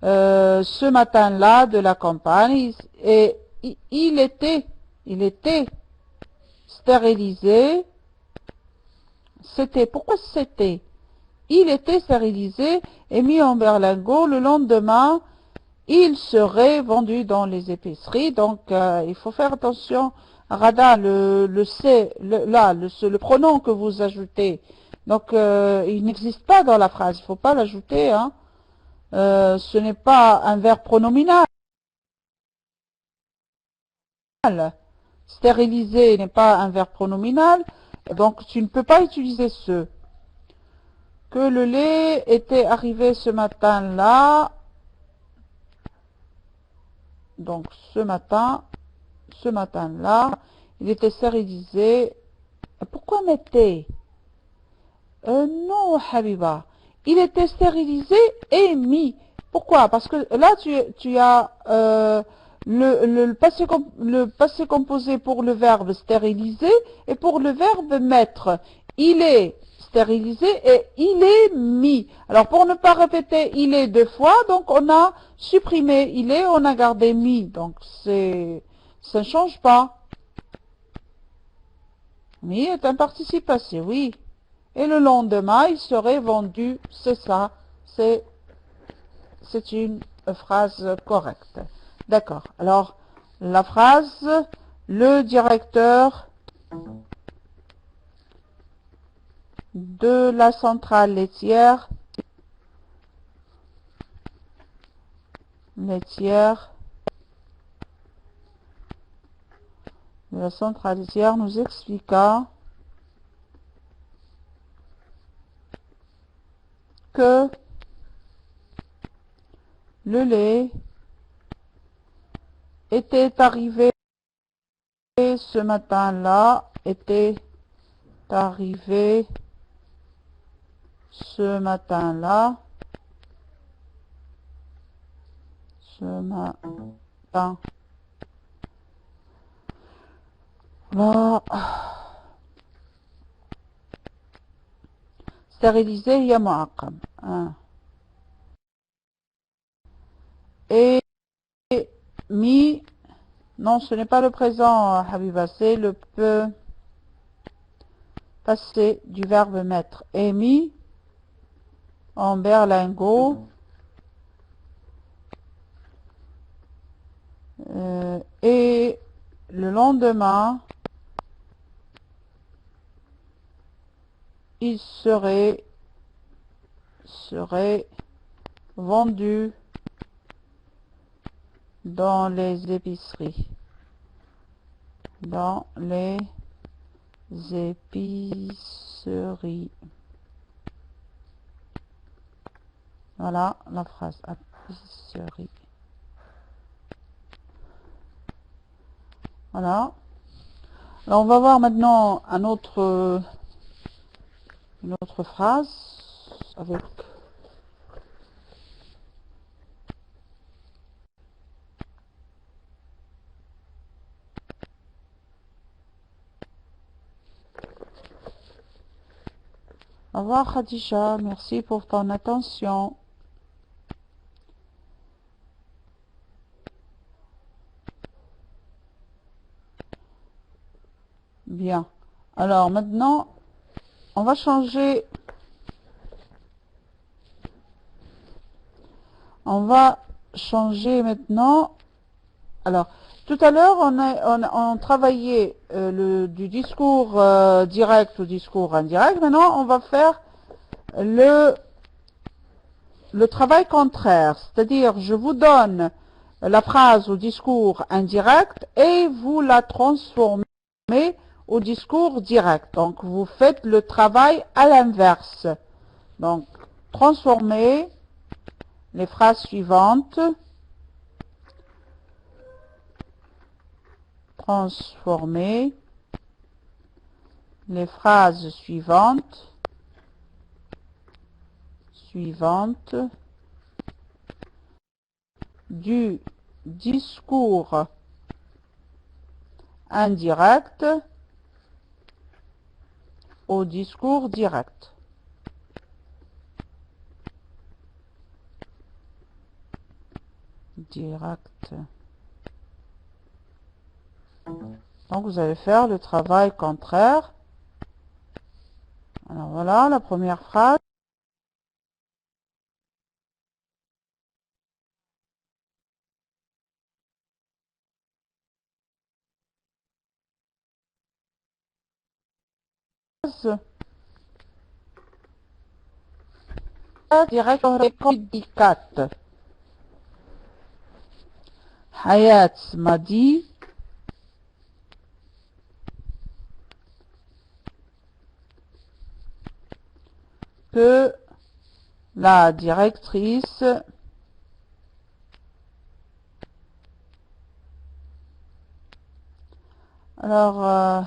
Speaker 1: ce matin-là de la campagne et il était stérilisé. C'était, pourquoi c'était? Il était stérilisé et mis en berlingot. Le lendemain, il serait vendu dans les épiceries. Donc, il faut faire attention. Rada, le pronom que vous ajoutez. Donc, il n'existe pas dans la phrase. Il ne faut pas l'ajouter. Hein. Ce n'est pas un verbe pronominal. Stériliser n'est pas un verbe pronominal. Donc, tu ne peux pas utiliser ce. Que le lait était arrivé ce matin-là. Donc, ce matin-là, il était stérilisé. Pourquoi mettez? Non, Habiba. Il était stérilisé et mis. Pourquoi? Parce que là, tu as le passé composé pour le verbe stériliser et pour le verbe mettre. Il est stérilisé et il est mis. Alors, pour ne pas répéter il est deux fois, donc on a supprimé il est, on a gardé mis. Donc, ça ne change pas. Mi est un participe passé, oui. Et le lendemain, il serait vendu. C'est ça. C'est une phrase correcte. D'accord. Alors, la phrase, le directeur de la centrale laitière de la centrale laitière nous expliqua que le lait était arrivé ce matin-là, était arrivé ce matin-là, ce matin. Là, stérilisé, il y a mu'aqqam. Et mis, non, ce n'est pas le présent, Habiba, c'est le peu. passé du verbe mettre est mis en berlingot et le lendemain il serait vendu dans les épiceries. Dans les épiceries. Voilà la phrase. Épicerie. Voilà. Alors on va voir maintenant une autre phrase avec au revoir Khadija, merci pour ton attention. Bien. Alors maintenant, on va changer. On va changer maintenant. Alors, tout à l'heure, on travaillait du discours direct au discours indirect. Maintenant, on va faire le travail contraire. C'est-à-dire, je vous donne la phrase au discours indirect et vous la transformez au discours direct. Donc, vous faites le travail à l'inverse. Donc, transformez les phrases suivantes. Transformer les phrases suivantes du discours indirect au discours direct. Donc vous allez faire le travail contraire. Alors voilà la première phrase. Direct prédicat. Hayat m'a dit que la directrice alors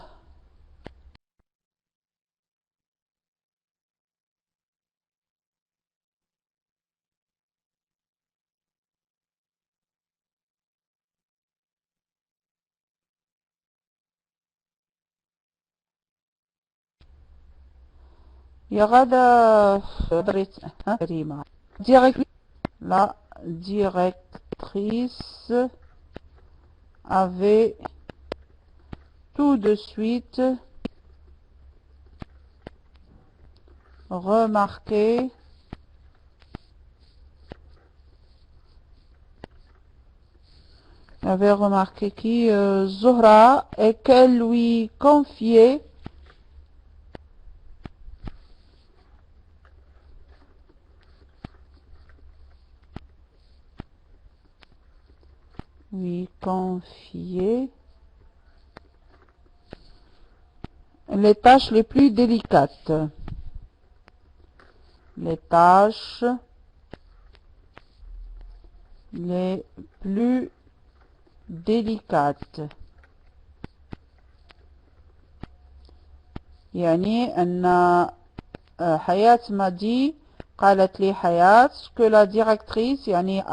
Speaker 1: il y aura la directrice avait tout de suite remarqué qui Zohra et qu'elle lui confiait les tâches les plus délicates. Les tâches les plus délicates. يعني أن حياة m'a dit قالت لي حياة que la directrice يعني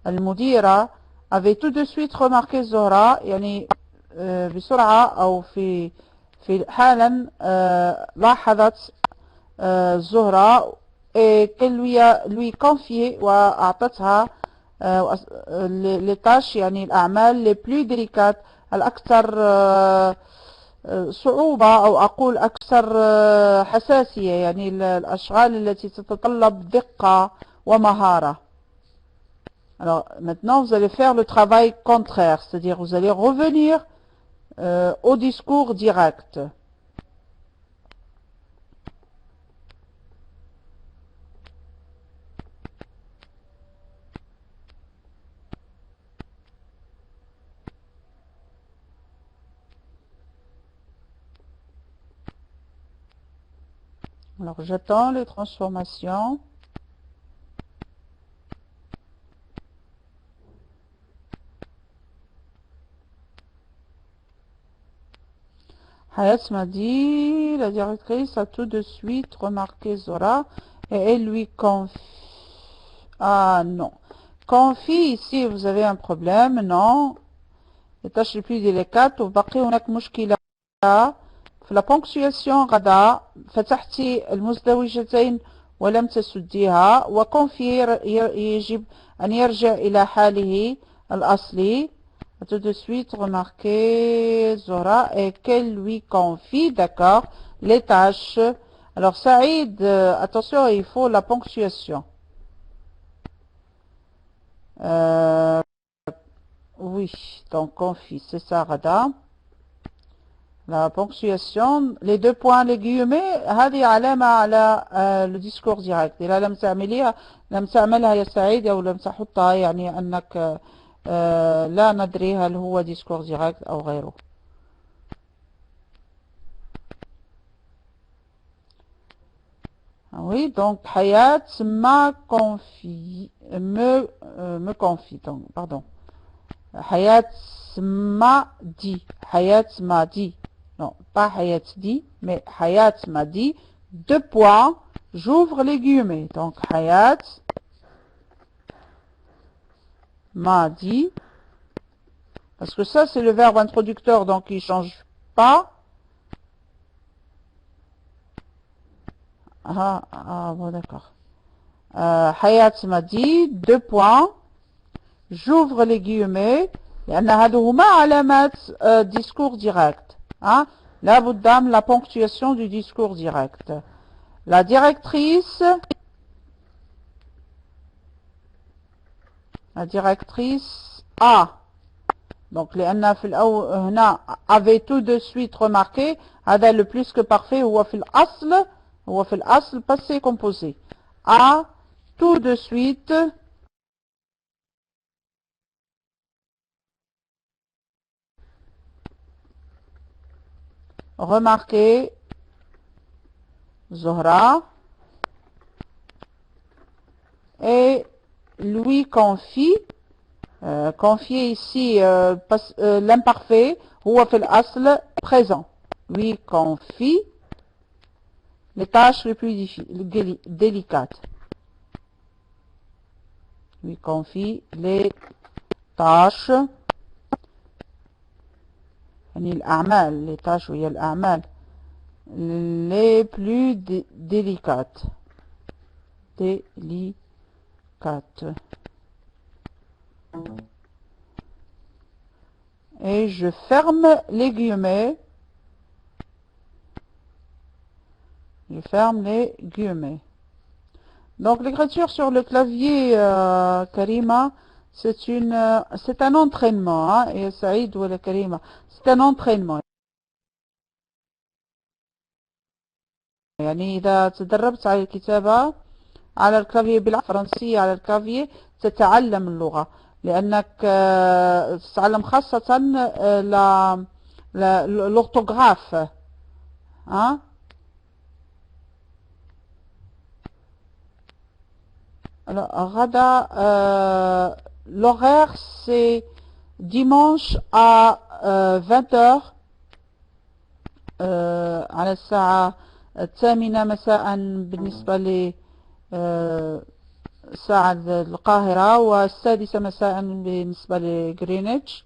Speaker 1: المديرة avait tout de suite remarqué زهرة يعني بسرعة أو في حالا لاحظت زهرة et qu'elle lui confiait وأعطتها les tâches يعني الأعمال les plus délicates الأكثر صعوبة أو أقول أكثر حساسية، يعني الأشغال التي تتطلب دقة ومهارة. Alors maintenant vous allez faire le travail contraire, c'est-à-dire vous allez revenir au discours direct. Alors j'attends les transformations. Hayat m'a dit, la directrice a tout de suite remarqué Zora et elle lui confie. Ah non. Confie, ici vous avez un problème, non. Les tâches les plus délicates وبقي هناك مشكلة في la ponctuation. غدا فتحتي المزدوجتين ولم تسديها، وكونفي يجب أن يرجع إلى حاله الأصلي. Tout de suite remarquer Zora et qu'elle lui confie, d'accord, les tâches. Alors Saïd, attention, il faut la ponctuation. Oui, donc confie, c'est ça, Rada. La ponctuation, les deux points, les guillemets, هذه علامة على le discours direct. إذا لم تعمليها، لم تعملها يا سعيد أو لم تحطها، يعني أنك لا ندري هل هو discours direct أو غيره. Oui, donc Hayat m'a confie, me confie, donc, pardon. Hayat m'a dit, Hayat m'a dit, non, pas Hayat dit, mais Hayat m'a dit, deux points, j'ouvre les guillemets, donc Hayat m'a dit, parce que ça c'est le verbe introducteur, donc il ne change pas. Ah bon, d'accord. Hayat m'a dit, deux points, j'ouvre les guillemets. لأن هذا هما علامات discours direct. لا بد من la ponctuation du discours direct. La directrice A. Donc لأن في الأول هنا avait tout de suite remarqué. هذا le plus que parfait هو في الأصل passé composé. A tout de suite remarqué Zohra et lui confie. Confier ici l'imparfait هو في الأصل présent. Lui confie les tâches les plus délicates. Lui confie les tâches يعني الأعمال، les tâches وهي الأعمال les plus délicates. Et je ferme les guillemets. Je ferme les guillemets. Donc l'écriture sur le clavier Karima, c'est un entraînement. Et Saïd ou la Karima, c'est un entraînement. يعني إذا تدربت على الكتابة على الكلافيي بالفرنسية على الكلافيي تتعلم اللغة، لأنك تتعلم خاصة l'orthographe. غدا l'horaire c'est dimanche à 20h على الساعة 8 مساء بالنسبة ل ساعة القاهرة، و6 مساء بالنسبة لغرينتش.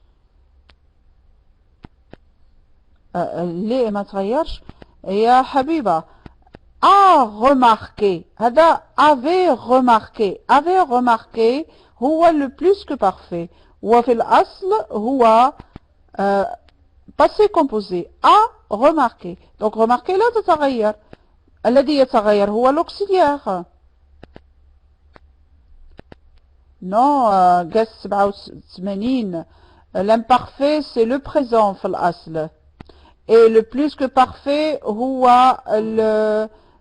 Speaker 1: ليه ما تغيرش يا حبيبة؟ remarqué هذا avait remarqué هو le plus que parfait، وفي الأصل هو passé composé a remarqué. Donc remarqué لا تتغير. الذي يتغير هو l'auxiliaire. Non, قاس 87. L'imparfait c'est le présent في الأصل. Et le plus que parfait هو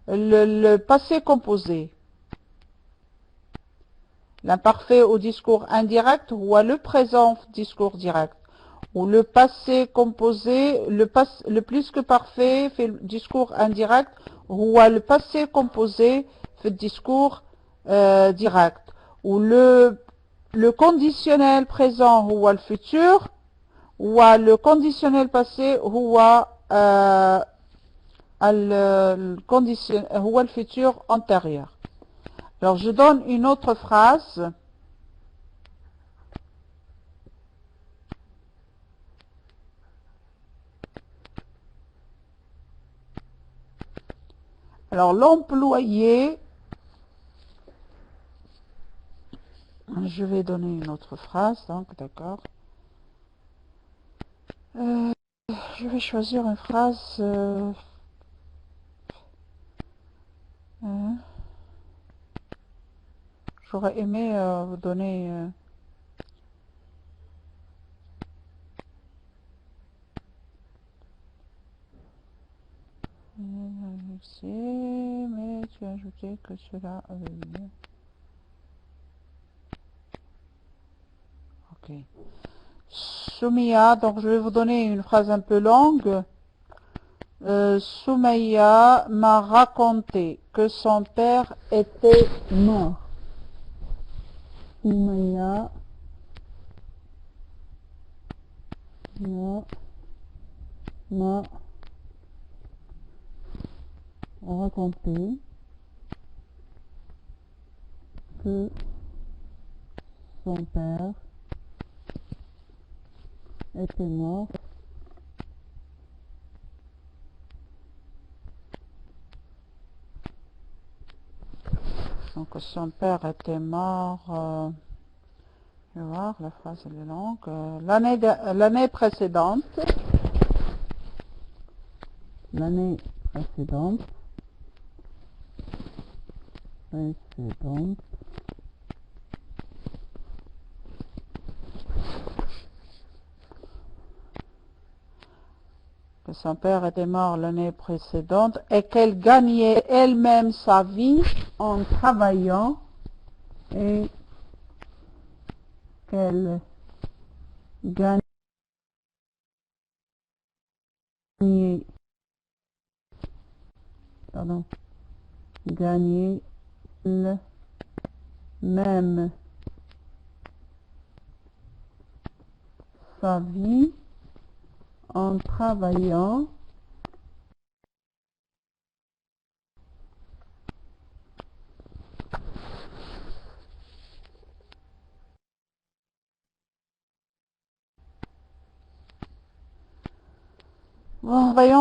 Speaker 1: le passé composé. L'imparfait au discours indirect هو le présent discours direct. Ou le passé composé, le plus que parfait fait le discours indirect, ou le passé composé fait le discours direct. Ou le conditionnel présent ou le futur, ou le conditionnel passé ou le futur antérieur. Alors je donne une autre phrase. Alors l'employé, je vais donner une autre phrase, donc d'accord. Je vais choisir une phrase. J'aurais aimé vous donner. Mais tu as ajouté que cela avait lieu. Ok. Soumia, donc je vais vous donner une phrase un peu longue. Soumaya m'a raconté que son père était mort. Soumaya m'a raconté que son père était mort. Donc son père était mort, je vais voir, la phrase elle est longue, l'année précédente, que son père était mort l'année précédente et qu'elle gagnait elle-même sa vie en travaillant et qu'elle gagnait elle-même sa vie en travaillant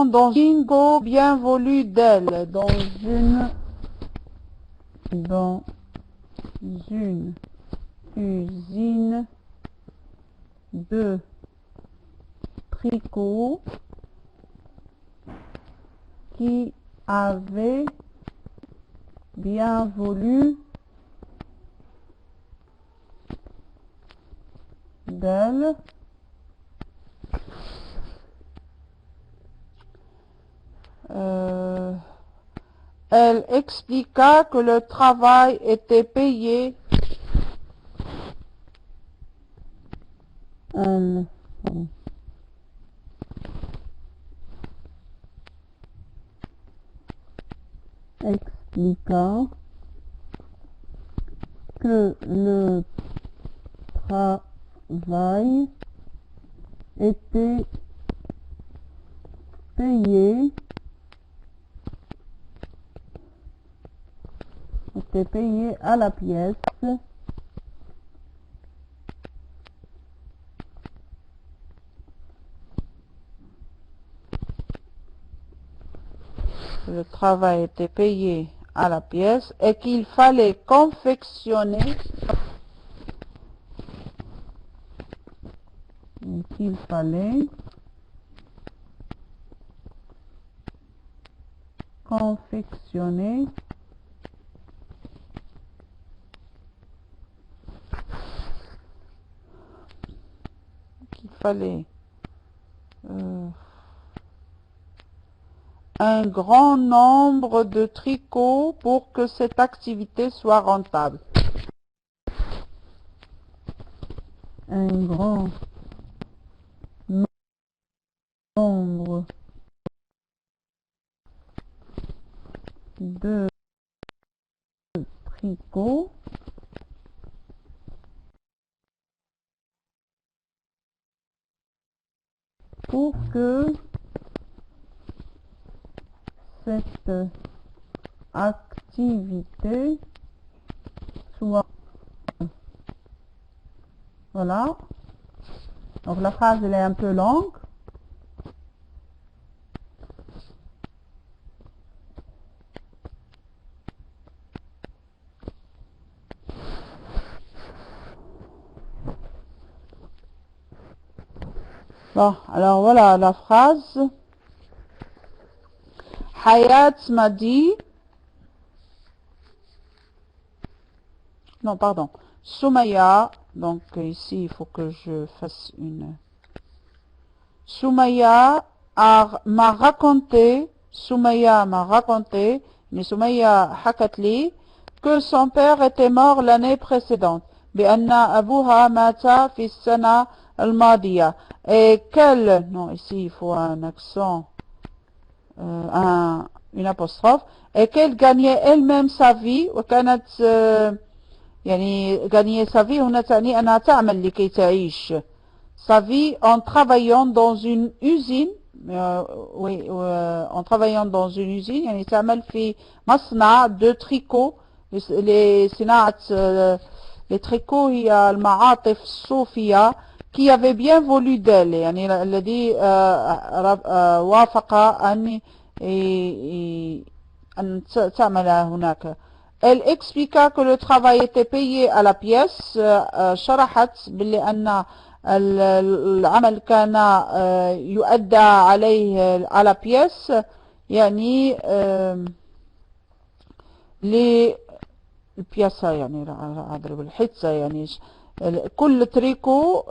Speaker 1: dans une go bien volue d'elle, dans une usine de tricot qui avait bien voulu d'elle. Elle expliqua que le travail était payé. Elle expliqua que le travail était payé à la pièce. Le travail était payé à la pièce et qu'il fallait confectionner confectionner qu'il fallait un grand nombre de tricots pour que cette activité soit rentable. Un grand nombre de tricots pour que cette activité soit... Voilà. Donc la phrase elle est un peu longue. Bon, alors voilà la phrase. Hayat m'a dit... Non, pardon. Soumaya, donc ici il faut que je fasse une... Soumaya m'a raconté, mais Soumaya Hakatli, que son père était mort l'année précédente. بأن أبوها مات في السنة الماضية. Et qu'elle, non ici il faut un accent, une apostrophe, et qu'elle gagnait elle-même sa vie, وكانت يعني gagner sa vie هنا تعني أنها تعمل لكي تعيش sa vie en travaillant dans une usine, en travaillant dans une usine, يعني تعمل في مصنع de tricot. les صناعة les tricots هي المعاطف الصوفية qui avait bien voulu d'elle, يعني الذي وافق أن تعمل هناك. Elle expliqua que le travail était payé à la pièce. شرحت بأن العمل كان يؤدى عليه على بيس، يعني البياسة يعني أضرب الحتة، يعني كل تريكو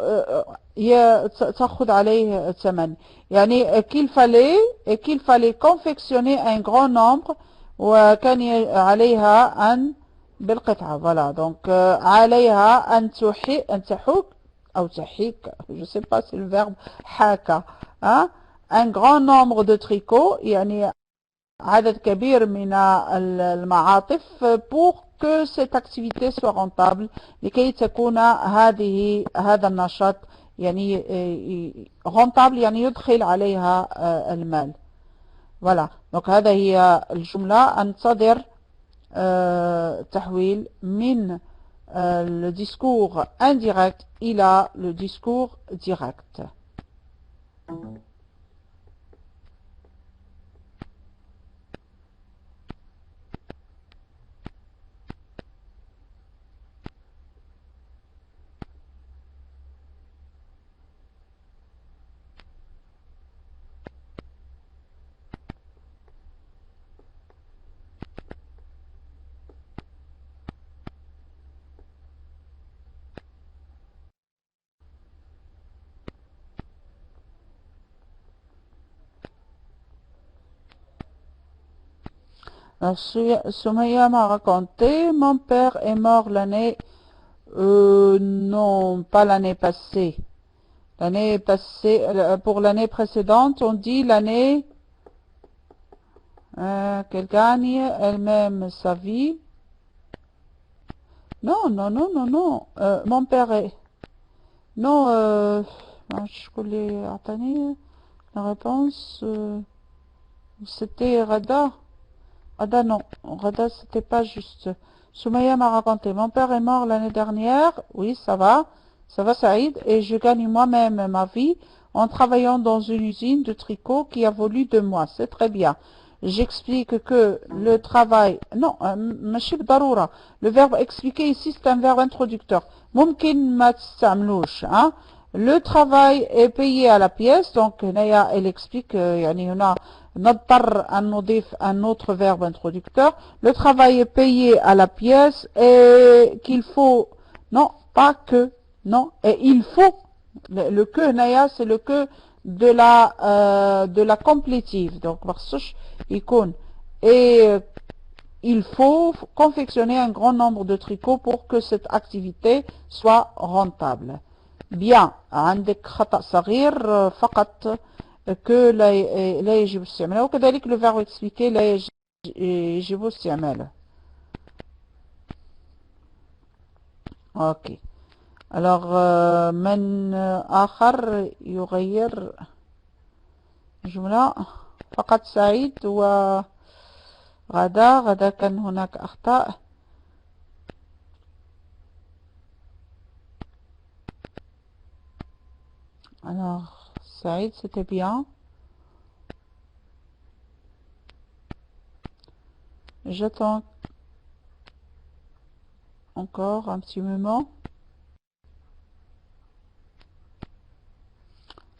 Speaker 1: تأخذ عليه ثمن، يعني qu'il fallait confectionner un grand nombre، وكان عليها أن بالقطعة. voilà donc عليها أن تحك أو تحيك، je sais pas si le verbe حاكا، un grand nombre de tricots، يعني عدد كبير من المعاطف pour que cette activité soit rentable، لكي تكون هذا النشاط يعني rentable، يعني يدخل عليها المال. voilà donc هذا هي الجملة. انتظر تحويل من le discours indirect إلى le discours direct. Soumaya m'a raconté, mon père est mort l'année, non, pas l'année passée. L'année passée, pour l'année précédente, on dit l'année qu'elle gagne elle-même sa vie. Non, mon père est... Non, je voulais attendre la réponse. C'était Rada. Rada, non. Rada, c'était pas juste. Soumaya m'a raconté. Mon père est mort l'année dernière. Oui, ça va. Ça va, Saïd. Et je gagne moi-même ma vie en travaillant dans une usine de tricot qui a voulu de moi. C'est très bien. J'explique que le travail... Non, ماشي بالضرورة. Le verbe expliquer ici, c'est un verbe introducteur. ممكن ما تستعملوش. Le travail est payé à la pièce. Donc Naya, elle explique يعني هنا نضطر أن نضيف un autre verbe introducteur. Le travail est payé à la pièce et qu'il faut, non, pas que, non, et il faut, le que Naya, c'est le que de la complétive. Donc مرصوش يكون. Et il faut confectionner un grand nombre de tricots pour que cette activité soit rentable. Bien, عندك خطأ صغير فقط que لا يجب استعماله وكذلك le verbe expliquer لا يجب استعماله. اوكي. alors من آخر يغير جملة؟ فقط سعيد غدا كان هناك أخطاء. alors Saïd, c'était bien. J'attends encore un petit moment.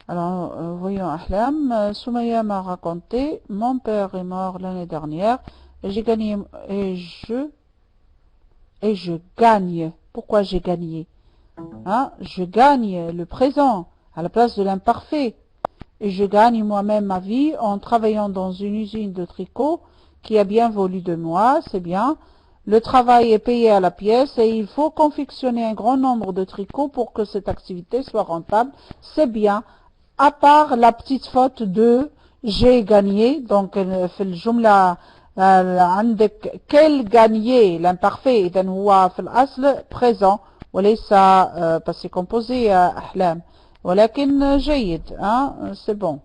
Speaker 1: Alors, voyons Ahlam. Soumaya m'a raconté, mon père est mort l'année dernière et j'ai gagné et je gagne. Pourquoi j'ai gagné? Hein? Je gagne le présent à la place de l'imparfait. Et je gagne moi-même ma vie en travaillant dans une usine de tricot qui a bien voulu de moi, c'est bien. Le travail est payé à la pièce et il faut confectionner un grand nombre de tricots pour que cette activité soit rentable, c'est bien. À part la petite faute de j'ai gagné, donc في الجملة عندك quel gagné l'imparfait إذن هو في الأصل présent وليس passé composé يا أحلام ولكن جيد c'est bon.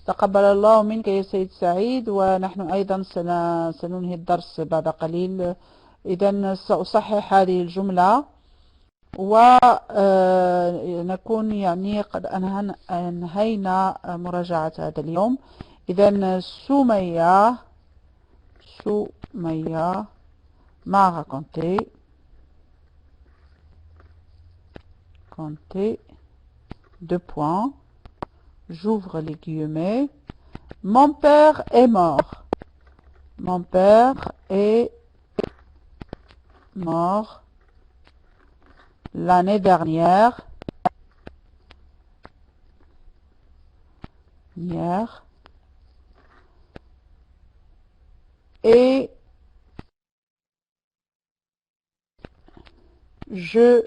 Speaker 1: تقبل الله منك يا سيد سعيد ونحن أيضا سننهي الدرس بعد قليل. إذن سأصحح هذه الجملة ونكون يعني قد أنهينا مراجعة هذا اليوم. إذن سمية m'a raconté deux points, j'ouvre les guillemets, mon père est mort. Mon père est mort l'année dernière. Et je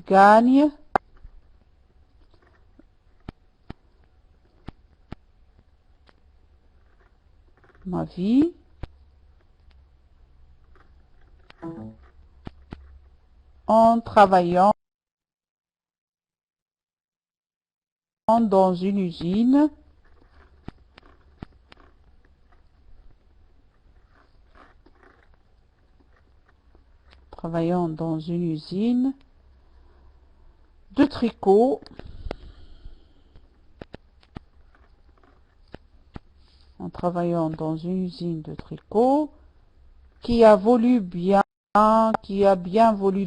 Speaker 1: gagne ma vie en travaillant dans une usine de tricot qui a bien voulu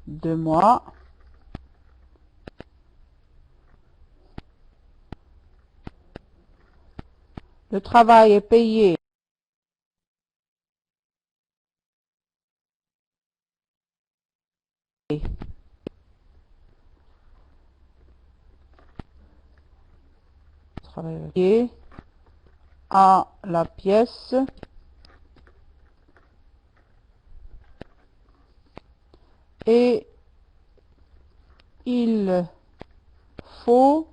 Speaker 1: de moi, Le travail est payé à la pièce et il faut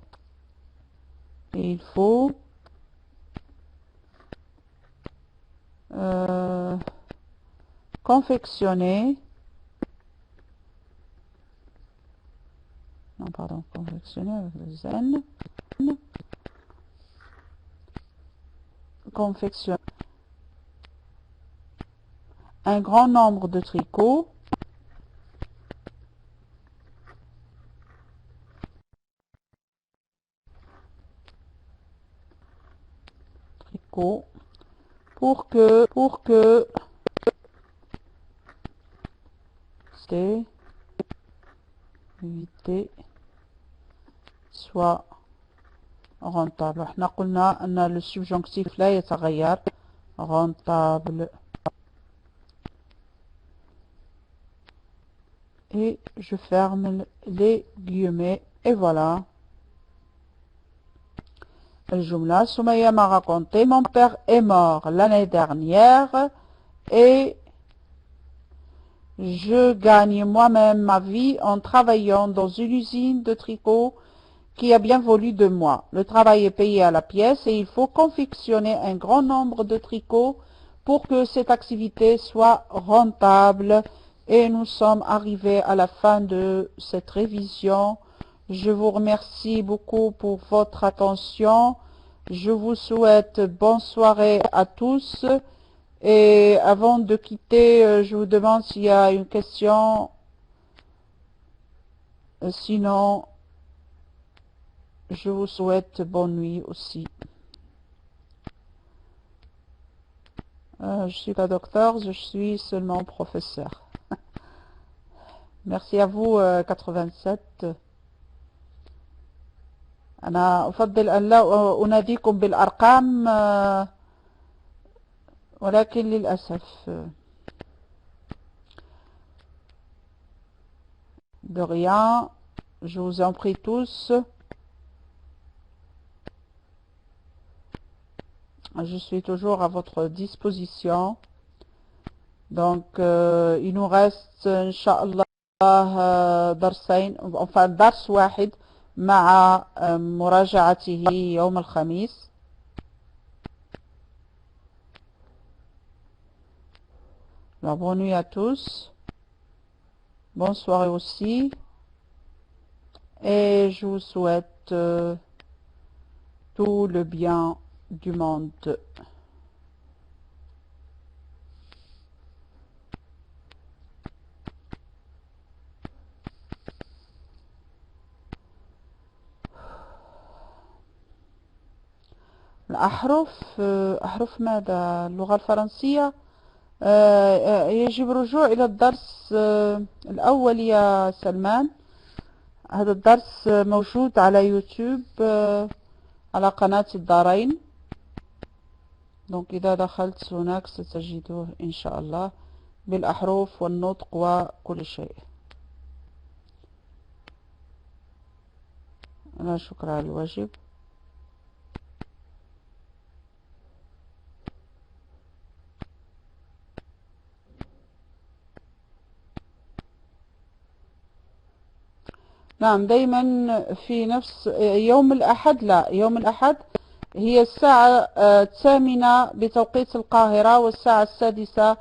Speaker 1: confectionner avec le zen, confectionner un grand nombre de tricots tricot pour que éviter soit rentable. احنا قلنا ان le subjonctif لا يتغير. Rentable. Et je ferme les guillemets et voilà. الجملة Soumaya m'a raconté, mon père est mort l'année dernière et je gagne moi-même ma vie en travaillant dans une usine de tricot qui a bien voulu de moi. Le travail est payé à la pièce et il faut confectionner un grand nombre de tricots pour que cette activité soit rentable. Et nous sommes arrivés à la fin de cette révision. Je vous remercie beaucoup pour votre attention. Je vous souhaite bonne soirée à tous. Et avant de quitter, je vous demande s'il y a une question. Sinon, je vous souhaite bonne nuit aussi. Je suis pas docteur, je suis seulement professeur. Merci à vous 87. أنا أفضل أن لا أناديكم بالأرقام ولكن للأسف. De rien, je vous en prie tous. Je suis toujours à votre disposition. Donc, il nous reste, Inch'Allah, درسين, enfin درس واحد مع مراجعته يوم الخميس. Alors, bonne nuit à tous. Bonne soirée aussi. Et je vous souhaite tout le bien du monde. الأحرف أحرف ماذا؟ اللغة الفرنسية. يجب الرجوع إلى الدرس الأول يا سلمان. هذا الدرس موجود على يوتيوب على قناة الدارين. دونك إذا دخلت هناك ستجدوه إن شاء الله بالأحرف والنطق وكل شيء. لا شكر على الواجب. نعم دايما في نفس يوم الأحد. لا، يوم الأحد هي الساعة 8 بتوقيت القاهرة والساعة 6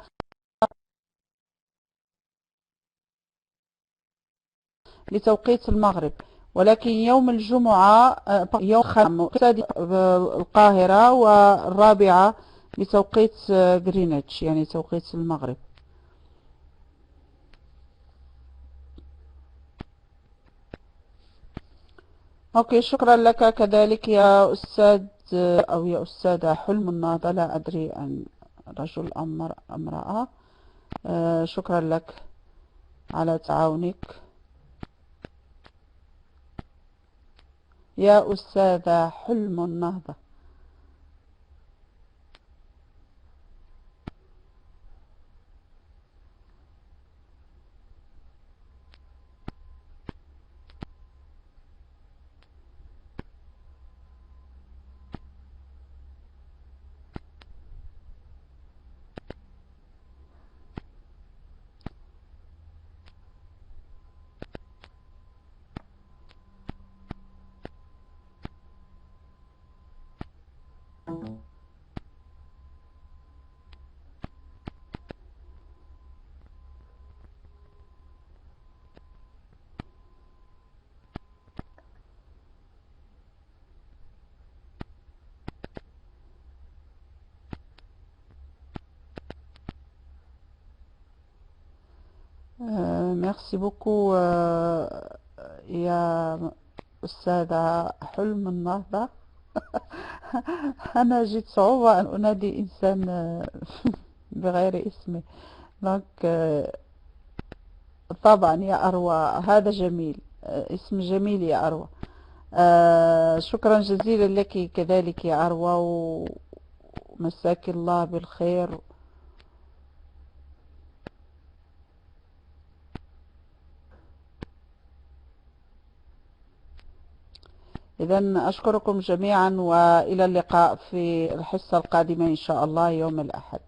Speaker 1: لتوقيت المغرب. ولكن يوم الجمعة يوم القاهرة والرابعة بتوقيت غرينتش يعني توقيت المغرب. اوكي، شكرا لك كذلك يا أستاذ أو يا أستاذة حلم النهضة، لا أدري أن رجل أم امرأة. شكرا لك على تعاونك يا أستاذة حلم النهضة. Merci beaucoup يا أستاذة حلم النهضة. أنا جد صعوبة أن أنادي إنسان بغير اسمه. دونك طبعا يا أروى، هذا جميل، اسم جميل يا أروى. شكرا جزيلا لك كذلك يا أروى، ومساك الله بالخير. إذا أشكركم جميعا، وإلى اللقاء في الحصة القادمة إن شاء الله يوم الأحد.